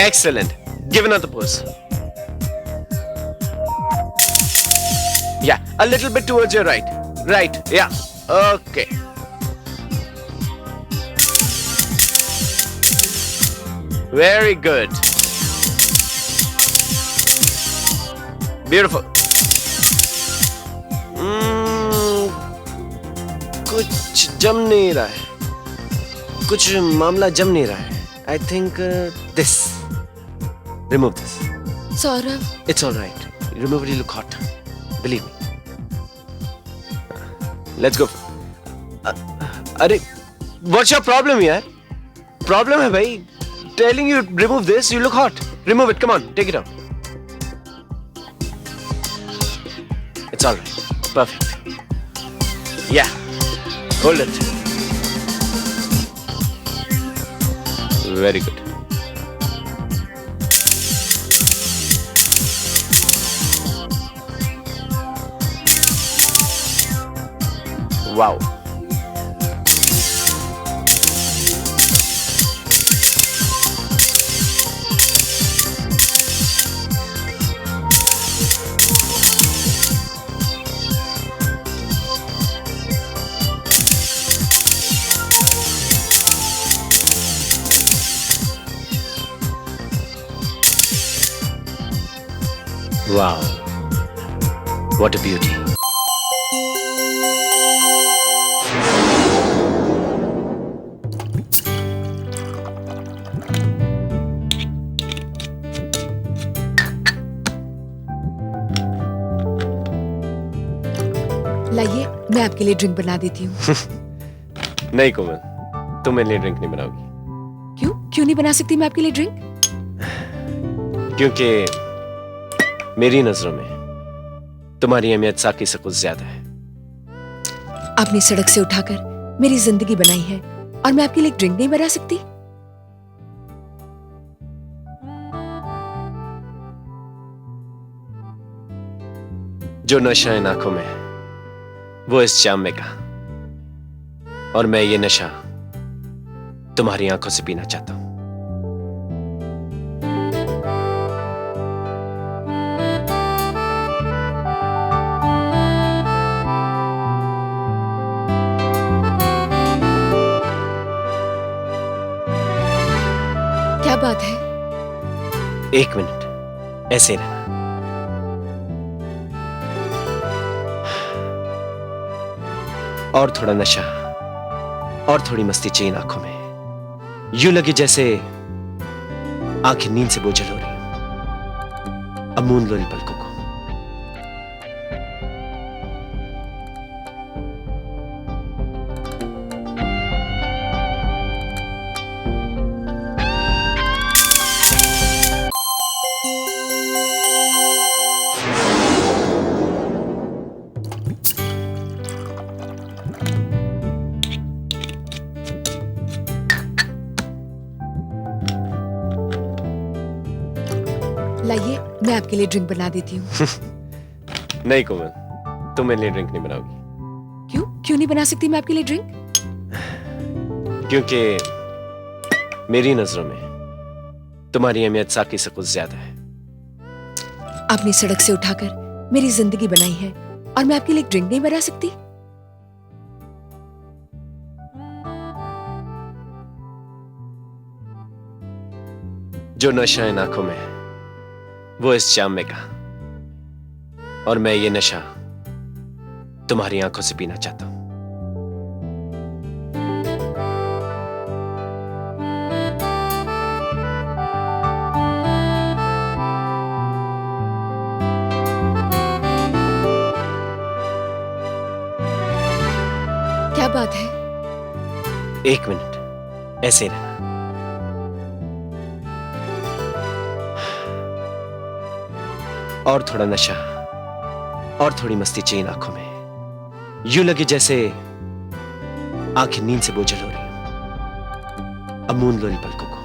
excellent, give another pose. Yeah, a little bit towards your right, yeah, okay. Very good, beautiful. कुछ जम नहीं रहा है, कुछ मामला जम नहीं रहा है। I think this. Remove this. Saurabh, It's all right. Remove it, you look hot. Believe me. Let's go. अरे, what's your problem यार? Problem है भाई. Telling you remove this, you look hot. Remove it. Come on, take it out. It's all right. Perfect. Yeah. Hold it. Very good. Wow. Wow. What a beauty. लाइए, मैं आपके लिए drink बना देती हूँ। नहीं कोमल, तुम मेरे लिए ड्रिंक नहीं बनाओगी। क्यों नहीं बना सकती मैं आपके लिए ड्रिंक? क्योंकि मेरी नजरों में तुम्हारी अहमियत साकी से कुछ ज्यादा है। आपने सड़क से उठाकर मेरी जिंदगी बनाई है और मैं आपके लिए ड्रिंक नहीं बना सकती? जो नशा इन आंखों में है वो इस जाम में कहा, और मैं ये नशा तुम्हारी आंखों से पीना चाहता हूं। क्या बात है? 1 मिनट ऐसे रहना। और थोड़ा नशा और थोड़ी मस्ती चाहिए आंखों में, यूं लगे जैसे आंखें नींद से बोझल हो रही हो। अब मूंद लो इन पलकों को। लाइए, मैं आपके लिए ड्रिंक बना देती हूँ। नहीं कोमल, तुम मेरे लिए ड्रिंक नहीं बनाओगी। क्यों नहीं बना सकती मैं आपके लिए ड्रिंक? क्योंकि मेरी नजरों में तुम्हारी अहमियत साकी से कुछ ज्यादा है। आपने सड़क से उठाकर मेरी जिंदगी बनाई है और मैं आपके लिए ड्रिंक नहीं बना सकती? जो नशा इन आंखों में है वो इस जाम में कहा, और मैं ये नशा तुम्हारी आंखों से पीना चाहता हूं। क्या बात है? 1 मिनट ऐसे ही रहना। और थोड़ा नशा और थोड़ी मस्ती चाहिए आंखों में। यूं लगे जैसे आंखें नींद से बोझल हो रही हैं। अब मूंद लो इन पलकों को।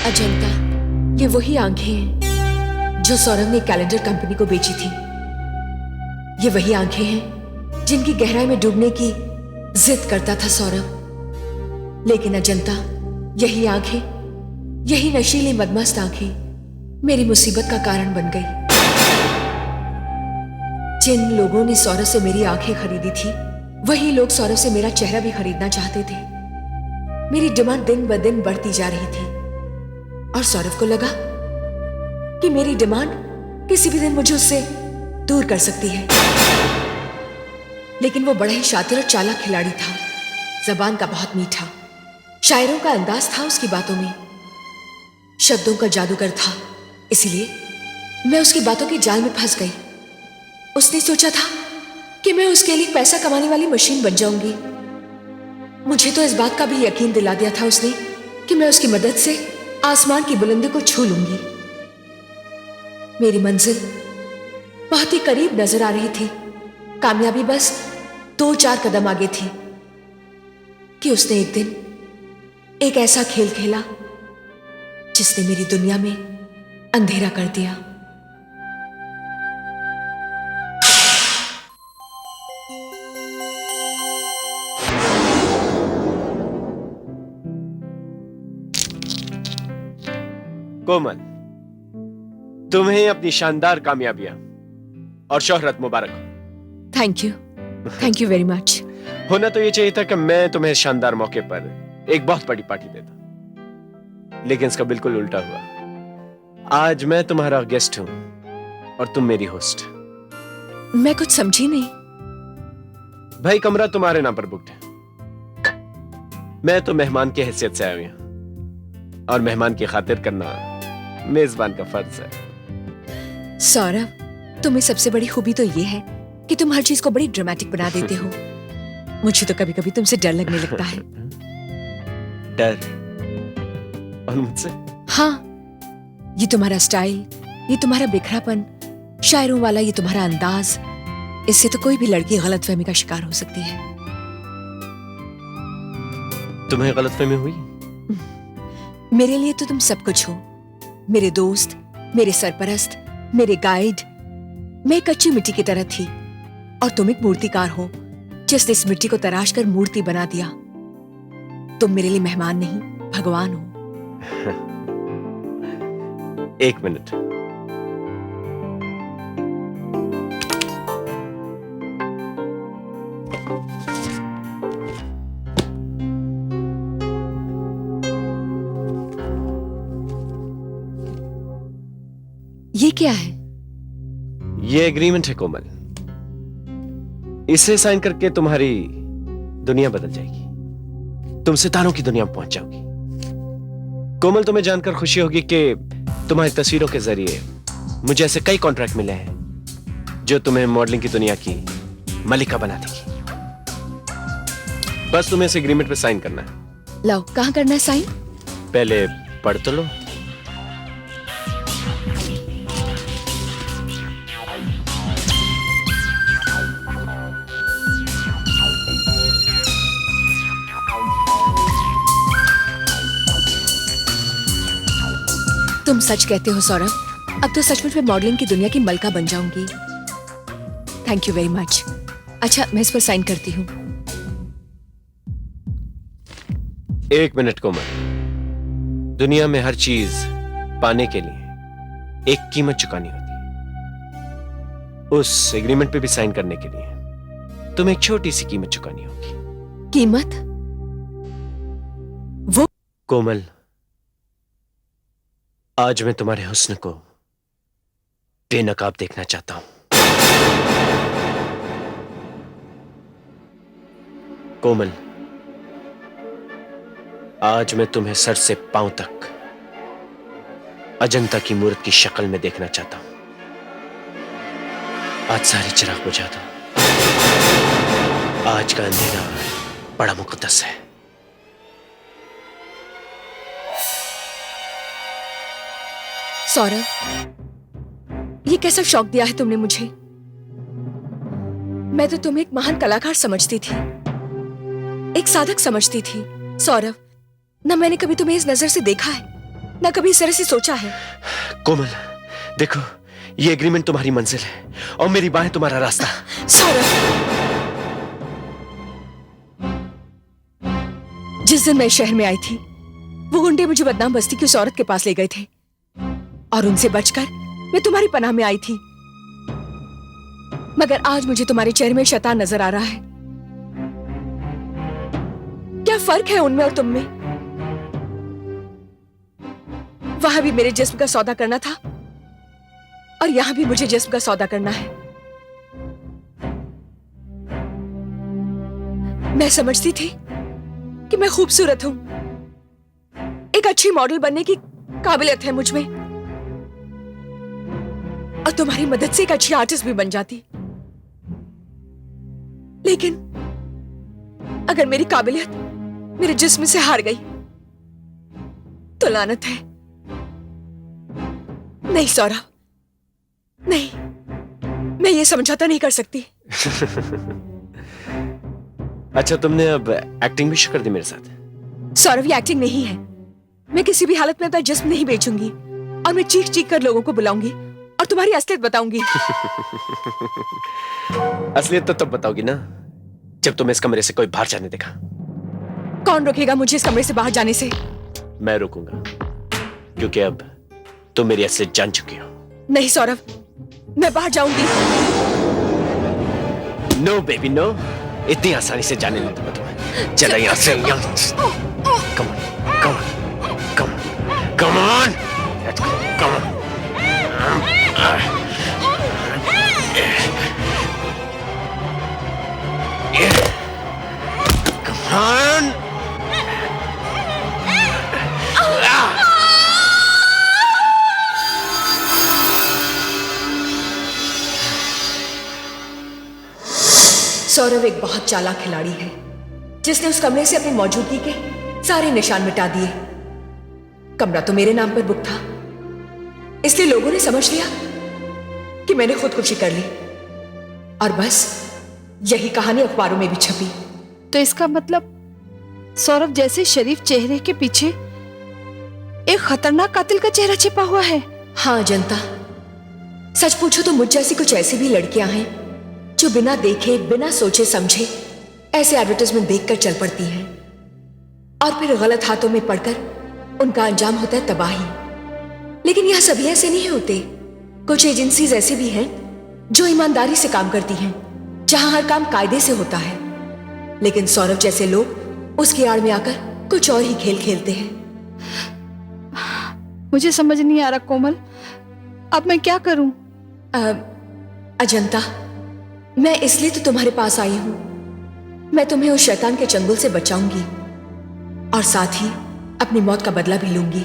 अजंता, ये वही आंखें हैं जो सौरभ ने कैलेंडर कंपनी को बेची थी। ये वही आंखें हैं जिनकी गहराई में डूबने की जिद करता था सौरभ। लेकिन अजंता, यही आंखें, यही नशीली मदमस्त आंखें मेरी मुसीबत का कारण बन गई। जिन लोगों ने सौरभ से मेरी आंखें खरीदी थी, वही लोग सौरभ से मेरा चेहरा भी खरीदना चाहते थे। मेरी डिमांड दिन ब दिन बढ़ती जा रही थी और सौरभ को लगा कि मेरी डिमांड किसी भी दिन मुझे उससे दूर कर सकती है। लेकिन वो बड़ा ही शातिर और चालाक खिलाड़ी था। जबान का बहुत मीठा, शायरों का अंदाज था उसकी बातों में, शब्दों का जादूगर था। इसलिए मैं उसकी बातों के जाल में फंस गई। उसने सोचा था कि मैं उसके लिए पैसा कमाने वाली मशीन बन जाऊंगी। मुझे तो इस बात का भी यकीन दिला दिया था उसने कि मैं उसकी मदद से आसमान की बुलंदी को छू लूंगी। मेरी मंजिल बहुत ही करीब नजर आ रही थी। कामयाबी बस 2-4 कदम आगे थी कि उसने एक दिन एक ऐसा खेल खेला जिसने मेरी दुनिया में अंधेरा कर दिया। कोमल, तुम्हें अपनी शानदार कामयाबियां और शोहरत मुबारक हो। Thank you very much. होना तो ये चाहिए था कि मैं तुम्हें शानदार मौके पर एक बहुत बड़ी पार्टी देता, लेकिन इसका बिल्कुल उल्टा हुआ। आज मैं तुम्हारा गेस्ट हूं और तुम मेरी होस्ट। मैं कुछ समझी नहीं। भाई, कमरा तुम्हारे नाम पर बुक्ड है। मैं तो मेहमान की हैसियत से आया हूं यहां, और मेहमान की खातिर करना मेजबान का फर्ज है। सौरभ, तुम्हें सबसे बड़ी खूबी तो ये है कि तुम हर चीज को बड़ी ड्रामेटिक बना देते हो। मुझे तो कभी कभी तुमसे डर लगने लगता है। डर? और मुझसे? हाँ, ये तुम्हारा स्टाइल, ये तुम्हारा बिखरापन, शायरों वाला ये तुम्हारा अंदाज, इससे तो कोई भी लड़की गलतफहमी का शिकार हो सकती है। तुम्हें गलतफहमी हुई? मेरे लिए तो तुम सब कुछ हो। मेरे दोस्त, मेरे सरपरस्त, मेरे गाइड। मैं कच्ची मिट्टी की तरह थी और तुम एक मूर्तिकार हो जिसने इस मिट्टी को तराश कर मूर्ति बना दिया। तुम मेरे लिए मेहमान नहीं, भगवान हो। 1 मिनट। ये क्या है? ये एग्रीमेंट है कोमल। इसे साइन करके तुम्हारी दुनिया बदल जाएगी। तुम सितारों की दुनिया में पहुंच जाओगी। कोमल, तुम्हें जानकर खुशी होगी कि तुम्हारी तस्वीरों के जरिए मुझे ऐसे कई कॉन्ट्रैक्ट मिले हैं जो तुम्हें मॉडलिंग की दुनिया की मलिका बना देगी। बस तुम्हें इस एग्रीमेंट पे साइन करना है। लाओ, कहां करना है साइन? पहले पढ़ तो लो। तुम सच कहते हो सौरभ, अब तो सचमुच में मॉडलिंग की दुनिया की मलका बन जाऊंगी। Thank you very much. अच्छा, मैं इस पर साइन करती हूँ। 1 मिनट कोमल। दुनिया में हर चीज पाने के लिए एक कीमत चुकानी होती है। उस एग्रीमेंट पे भी साइन करने के लिए तुम्हें एक छोटी सी कीमत चुकानी होगी। कीमत? कोमल, आज मैं तुम्हारे हुस्न को बेनकाब देखना चाहता हूं। कोमल, आज मैं तुम्हें सर से पांव तक अजंता की मूर्त की शक्ल में देखना चाहता हूं। आज सारे चिराग बुझा दो। आज का अंधेरा बड़ा मुकद्दस है। सौरभ, ये कैसा शौक दिया है तुमने मुझे। मैं तो तुम्हें एक महान कलाकार समझती थी, एक साधक समझती थी। सौरभ, न मैंने कभी तुम्हें इस नजर से देखा है, न कभी इस तरह से सोचा है। कोमल, देखो, ये एग्रीमेंट तुम्हारी मंजिल है और मेरी बाहें तुम्हारा रास्ता। सौरभ, जिस दिन मैं शहर में आई थी, वो गुंडे मुझे बदनाम बस्ती की उस औरत के पास ले गए थे और उनसे बचकर मैं तुम्हारी पनाह में आई थी। मगर आज मुझे तुम्हारे चेहरे में शैतान नजर आ रहा है। क्या फर्क है उनमें और तुम में? वहां भी मेरे जिस्म का सौदा करना था और यहां भी मुझे जिस्म का सौदा करना है। मैं समझती थी कि मैं खूबसूरत हूं, एक अच्छी मॉडल बनने की काबिलियत है मुझ में और तुम्हारी मदद से एक अच्छी आर्टिस्ट भी बन जाती। लेकिन अगर मेरी काबिलियत मेरे जिस्म से हार गई तो लानत है। नहीं सौरभ, नहीं, मैं ये समझौता नहीं कर सकती। अच्छा, तुमने अब एक्टिंग भी शुरू कर दी मेरे साथ। सौरभ, ये एक्टिंग नहीं है। मैं किसी भी हालत में अपना जिस्म नहीं बेचूंगी और मैं चीख चीख कर लोगों को बुलाऊंगी और तुम्हारी असलियत बताऊंगी। असलियत तो तब बताओगी ना जब तुम्हें इस कमरे से कोई बाहर जाने देखा। कौन रोकेगा मुझे इस कमरे से बाहर जाने से? मैं रोकूंगा, क्योंकि अब तुम मेरी असलियत जान चुकी हो। नहीं सौरभ, मैं बाहर जाऊंगी। नो बेबी नो, इतनी आसानी से जाने नहीं दूंगा तुम्हें। चला यहाँ से। Come on, come on, come on, come on, come on. Come on! Saurabh एक बहुत चालाक खिलाड़ी है जिसने उस कमरे से अपनी मौजूदगी के सारे निशान मिटा दिए। कमरा तो मेरे नाम पर बुक था, इसलिए लोगों ने समझ लिया कि मैंने खुदकुशी कर ली और बस यही कहानी अखबारों में भी छपी। तो इसका मतलब सौरभ जैसे शरीफ चेहरे के पीछे एक खतरनाक कातिल का चेहरा छिपा हुआ है। हाँ जनता, सच पूछो तो मुझ जैसी कुछ ऐसी भी लड़कियां हैं जो बिना देखे, बिना सोचे समझे ऐसे एडवर्टाइजमेंट देखकर चल पड़ती हैं और फिर गलत हाथों में पड़कर उनका अंजाम होता है तबाही। लेकिन यह सभी ऐसे नहीं होते। कुछ एजेंसीज ऐसी भी हैं जो ईमानदारी से काम करती हैं, जहां हर काम कायदे से होता है। लेकिन सौरभ जैसे लोग उसकी आड़ में आकर कुछ और ही खेल खेलते हैं। मुझे समझ नहीं आ रहा कोमल, अब मैं क्या करूं? अजंता, मैं इसलिए तो तुम्हारे पास आई हूं। मैं तुम्हें उस शैतान के चंगुल से बचाऊंगी और साथ ही अपनी मौत का बदला भी लूंगी।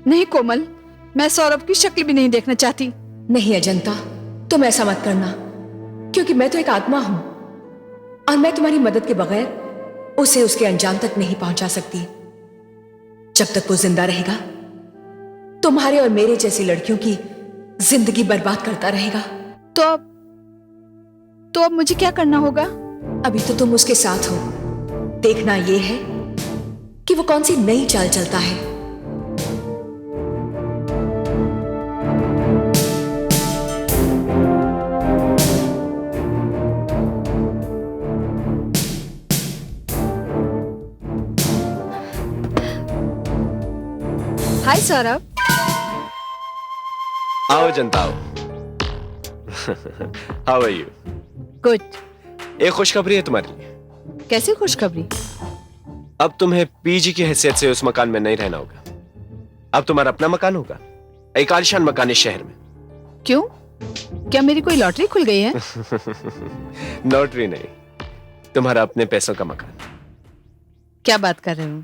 नहीं कोमल, मैं सौरभ की शक्ल भी नहीं देखना चाहती। नहीं अजंता, तुम ऐसा मत करना, क्योंकि मैं तो एक आत्मा हूं और मैं तुम्हारी मदद के बगैर उसे उसके अंजाम तक नहीं पहुंचा सकती। जब तक वो जिंदा रहेगा, तुम्हारे और मेरे जैसी लड़कियों की जिंदगी बर्बाद करता रहेगा। तो अब मुझे क्या करना होगा? अभी तो तुम उसके साथ हो, देखना यह है कि वो कौन सी नई चाल चलता है। हाय सौरभ। आओ जनता आओ। How are you? गुड। एक खुशखबरी है तुम्हारे लिए। कैसी खुशखबरी? अब तुम्हें पीजी की हैसियत से उस मकान में नहीं रहना होगा। अब तुम्हारा अपना मकान होगा, एक आलीशान मकान इस शहर में। क्यों? क्या मेरी कोई लॉटरी खुल गई है? लॉटरी नहीं, तुम्हारा अपने पैसों का मकान। क्या बात कर रहे हो?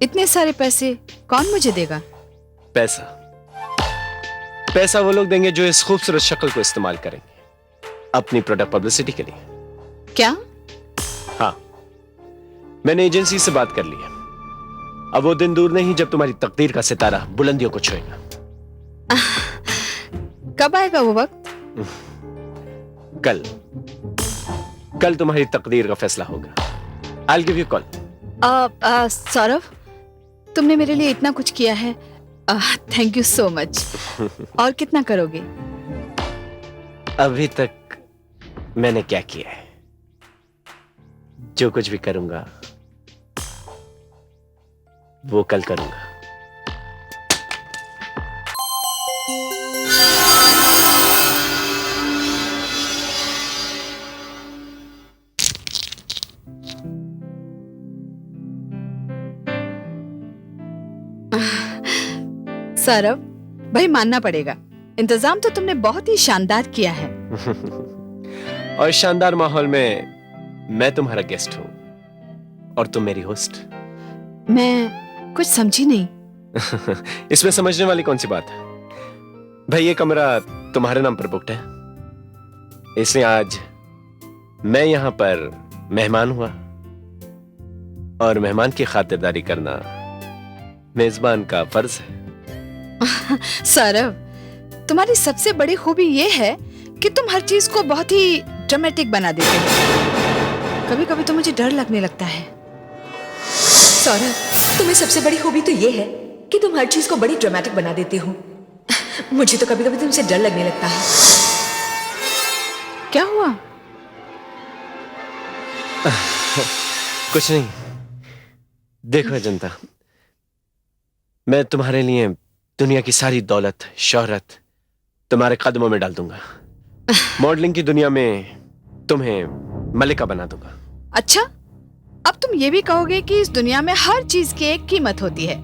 इतने सारे पैसे कौन मुझे देगा? पैसा वो लोग देंगे जो इस खूबसूरत शक्ल को इस्तेमाल करेंगे अपनी प्रोडक्ट पब्लिसिटी के लिए। क्या? हाँ, मैंने एजेंसी से बात कर ली है। अब वो दिन दूर नहीं जब तुम्हारी तकदीर का सितारा बुलंदियों को छुएगा। कब आएगा वो वक्त? कल तुम्हारी तकदीर का फैसला होगा। I'll give you a call. Saurabh, तुमने मेरे लिए इतना कुछ किया है, थैंक यू सो मच। और कितना करोगे? अभी तक मैंने क्या किया है? जो कुछ भी करूंगा वो कल करूंगा। सौरभ भाई, मानना पड़ेगा, इंतजाम तो तुमने बहुत ही शानदार किया है। और शानदार माहौल में मैं तुम्हारा गेस्ट हूं और तुम मेरी होस्ट। मैं कुछ समझी नहीं। इसमें समझने वाली कौन सी बात है? भाई, ये कमरा तुम्हारे नाम पर बुक्ड है, इसलिए आज मैं यहां पर मेहमान हुआ और मेहमान की खातिरदारी करना मेजबान का फर्ज है। सौरभ, तुम्हारी सबसे बड़ी खूबी ये है कि तुम हर चीज को बहुत ही ड्रामेटिक बना देते हो। कभी कभी तो मुझे डर लगने लगता है। सौरभ, तुम्हें सबसे बड़ी खूबी तो ये है कि तुम हर चीज को बड़ी ड्रामेटिक बना देते हो। मुझे तो कभी कभी तुमसे डर लगने लगता है। क्या हुआ? कुछ नहीं। देखो अजंता, मैं तुम्हारे लिए दुनिया की सारी दौलत शोहरत तुम्हारे कदमों में डाल दूंगा। मॉडलिंग की दुनिया में तुम्हें मलिका बना दूंगा। अच्छा, अब तुम ये भी कहोगे कि इस दुनिया में हर चीज की एक कीमत होती है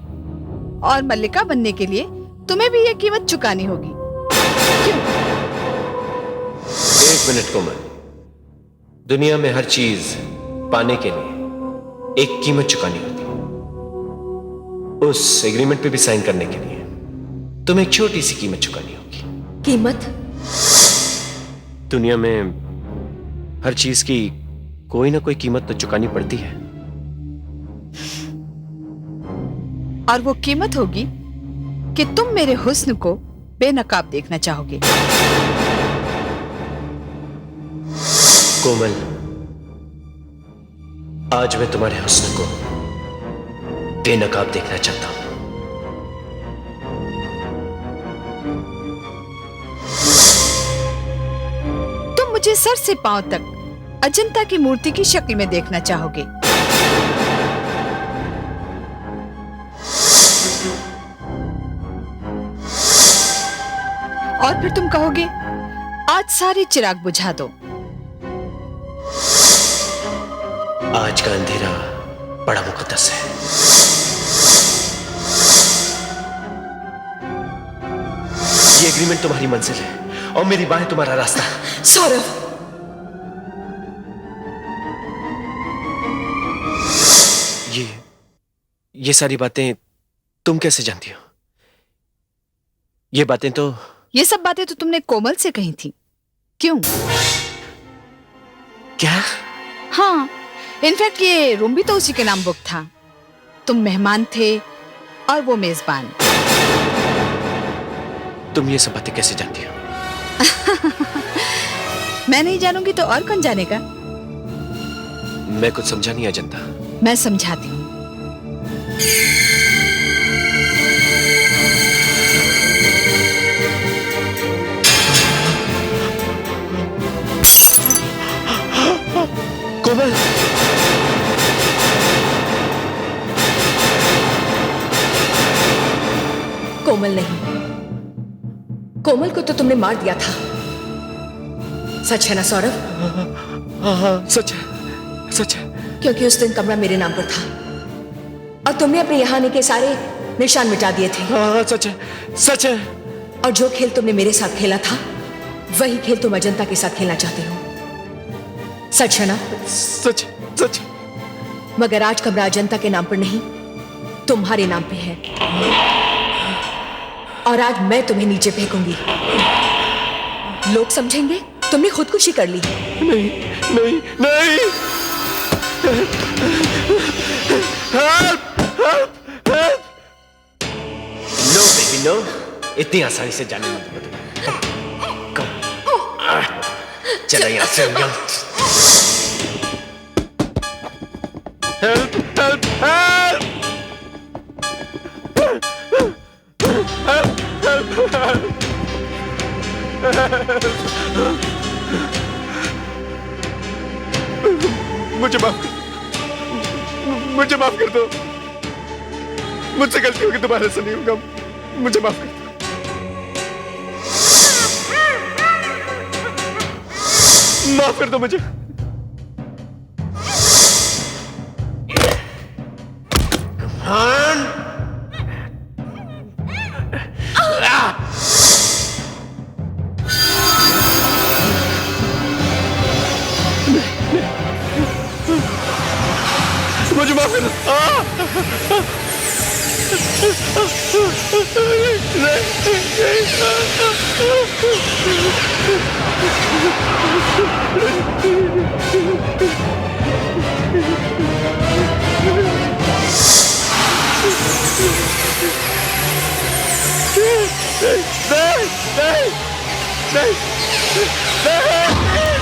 और मल्लिका बनने के लिए तुम्हें भी ये कीमत चुकानी होगी। क्यों? एक मिनट कोमल, दुनिया में हर चीज पाने के लिए एक कीमत चुकानी होती है। उस एग्रीमेंट पे भी साइन करने के लिए तुम्हें एक छोटी सी कीमत चुकानी होगी। कीमत? दुनिया में हर चीज की कोई ना कोई कीमत तो चुकानी पड़ती है। और वो कीमत होगी कि तुम मेरे हुस्न को बेनकाब देखना चाहोगे। कोमल, आज मैं तुम्हारे हुस्न को बेनकाब देखना चाहता हूं। तुम मुझे सर से पांव तक अजंता की मूर्ति की शक्ल में देखना चाहोगे। और फिर तुम कहोगे, आज सारे चिराग बुझा दो। आज का अंधेरा बड़ा मुकद्दस है। ये एग्रीमेंट तुम्हारी मंजिल है और मेरी बाहें तुम्हारा रास्ता। सौरभ, ये सारी बातें तुम कैसे जानती हो? ये सब बातें तो तुमने कोमल से कही थी। क्यों? क्या? हाँ, इनफैक्ट ये रूम भी तो उसी के नाम बुक था। तुम मेहमान थे और वो मेजबान। तुम ये सब बातें कैसे जानती हो? मैं नहीं जानूंगी तो और कौन जानेगा? मैं कुछ समझा नहीं अजंता। मैं समझाती हूँ। कोमल, कोमल नहीं, कोमल को तो तुमने मार दिया था, सच है ना सौरभ? हाँ सच है, सच है। क्योंकि उस दिन कमरा मेरे नाम पर था और तुमने अपने यहाँ आने के सारे निशान मिटा दिए थे। हाँ सच है, सच है। और जो खेल तुमने मेरे साथ खेला था वही खेल तुम अजंता के साथ खेलना चाहते हो। सच है ना? सच, सच। मगर आज कमरा अजंता के नाम पर नहीं, तुम्हारे नाम पे है। और आज मैं तुम्हें नीचे फेंकूंगी। लोग समझेंगे तुमने खुदकुशी कर ली। नहीं, नहीं, नहीं। Help, help, help. No baby no, इतनी आसानी से जाने मत दो। चलो यहाँ से। Help, help, help. मुझे माफ कर दो। मुझसे गलती होगी, दोबारा से नहीं होगा। मुझे माफ कर दो। माफ कर दो मुझे। मुझे माफ कर दो। नहीं, नहीं, नहीं, नहीं, नहीं।